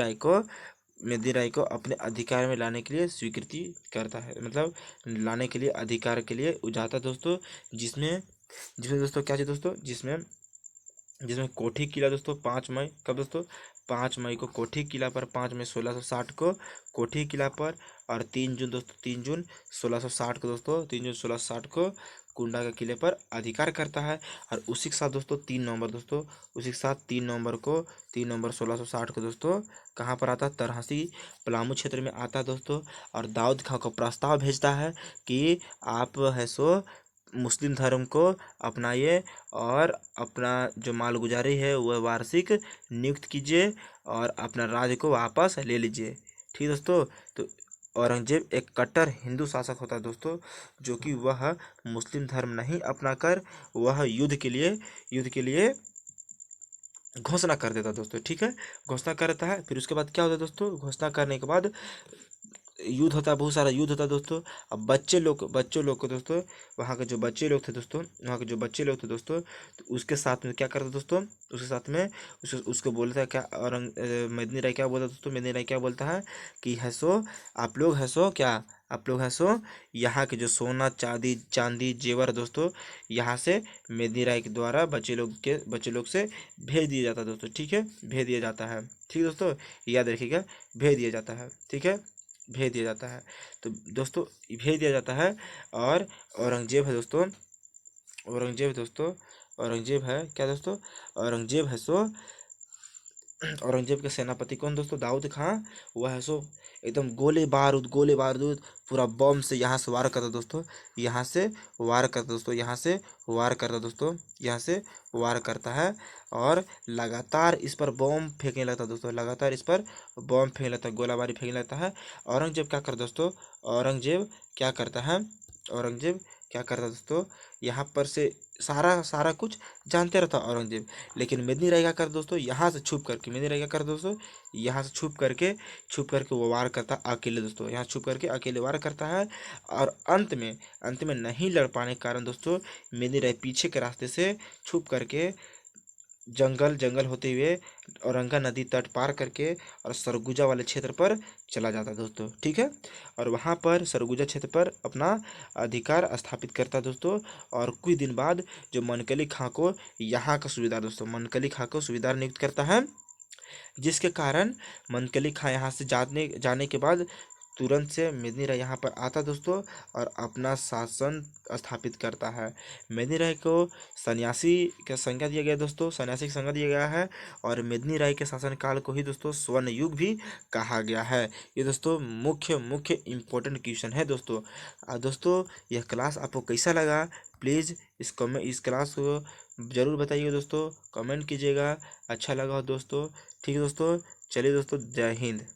राय को अपने अधिकार में लाने के लिए स्वीकृति करता है, मतलब लाने के लिए अधिकार के लिए उजाता दोस्तों। जिसमें जिसमें दोस्तों क्या चीज़ दोस्तों? जिसमें जिसमें कोठी किला दोस्तों 5 मई, कब दोस्तों? 5 मई को कोठी किला पर, 5 मई 1660 को कोठी किला पर, और 3 जून दोस्तों, 3 जून 1660 को दोस्तों, 3 जून 1660 को कुंडा के किले पर अधिकार करता है। और उसी के साथ दोस्तों 3 नवंबर दोस्तों, उसी के साथ 3 नवंबर को, 3 नवंबर 1660 को दोस्तों कहाँ पर आता है? तरहसी पलामू क्षेत्र में आता है दोस्तों। और दाऊद खां को प्रस्ताव भेजता है कि आप है सो मुस्लिम धर्म को अपनाइए और अपना जो मालगुजारी है वह वार्षिक नियुक्त कीजिए और अपना राज्य को वापस ले लीजिए। ठीक है दोस्तों, तो औरंगजेब एक कट्टर हिंदू शासक होता है दोस्तों, जो कि वह मुस्लिम धर्म नहीं अपनाकर वह युद्ध के लिए घोषणा कर देता है दोस्तों। ठीक है, घोषणा करता है। फिर उसके बाद क्या होता है दोस्तों? घोषणा करने के बाद युद्ध होता है, बहुत सारा युद्ध होता है दोस्तों। अब बच्चों लोग को दोस्तों, वहाँ के जो बच्चे लोग थे दोस्तों, वहाँ के जो बच्चे लोग थे दोस्तों, तो उसके साथ में क्या करता दोस्तों? उसके साथ में उसको बोलता है क्या? मेदिनी राय क्या बोलता है दोस्तों? मेदिनी राय क्या बोलता है कि हैसो आप लोग हैसो क्या? आप लोग हैसो यहाँ के जो सोना चांदी जेवर दोस्तों, यहाँ से मेदिनी राय के द्वारा बच्चे लोग से भेज दिया जाता है दोस्तों। ठीक है, भेज दिया जाता है। ठीक है दोस्तों, याद रखिएगा, भेज दिया जाता है। ठीक है, भेज दिया जाता है। तो दोस्तों भेज दिया जाता है। और औरंगजेब है दोस्तों, औरंगजेब है क्या दोस्तों? औरंगजेब है सो औरंगजेब के सेनापति कौन दोस्तों? दाऊद खां। वह है सो एकदम गोले बारूद पूरा बम से यहाँ से वार करता दोस्तों, यहाँ से वार करता दोस्तों, यहाँ से वार करता दोस्तों, यहाँ से वार करता है। और लगातार इस पर बम फेंकने लगता है दोस्तों, लगातार इस पर बम फेंकने लगता है, गोलाबारी फेंकने लगता है। औरंगजेब क्या करता दोस्तों? औरंगजेब क्या करता है? औरंगजेब क्या करता दोस्तों? यहाँ पर से सारा सारा कुछ जानते रहता औरंगजेब। लेकिन मेदिनी राय क्या कर दोस्तों? यहाँ से छुप करके मेदिनी राय क्या कर दोस्तों? यहाँ से छुप करके वो वार करता अकेले दोस्तों, यहाँ छुप करके अकेले वार करता है। और अंत में नहीं लड़ पाने के कारण दोस्तों मेदिनी राय पीछे के रास्ते से छुप करके जंगल जंगल होते हुए औरंगा नदी तट पार करके और सरगुजा वाले क्षेत्र पर चला जाता है दोस्तों। ठीक है, और वहाँ पर सरगुजा क्षेत्र पर अपना अधिकार स्थापित करता है दोस्तों। और कुछ दिन बाद जो मनकली खां को यहाँ का सूबेदार दोस्तों, मनकली खां को सूबेदार नियुक्त करता है, जिसके कारण मनकली खां यहाँ से जाने के बाद तुरंत से मेदिनी राय यहाँ पर आता दोस्तों और अपना शासन स्थापित करता है। मेदिनी राय को सन्यासी का संज्ञा दिया गया दोस्तों, सन्यासी की संज्ञा दिया गया है। और मेदिनी राय के शासनकाल को ही दोस्तों स्वर्ण युग भी कहा गया है। ये दोस्तों मुख्य मुख्य इम्पोर्टेंट क्वेश्चन है दोस्तों। दोस्तों यह क्लास आपको कैसा लगा? प्लीज़ इस क्लास को ज़रूर बताइएगा दोस्तों, कमेंट कीजिएगा अच्छा लगा हो दोस्तों। ठीक है दोस्तों, चलिए दोस्तों, जय हिंद।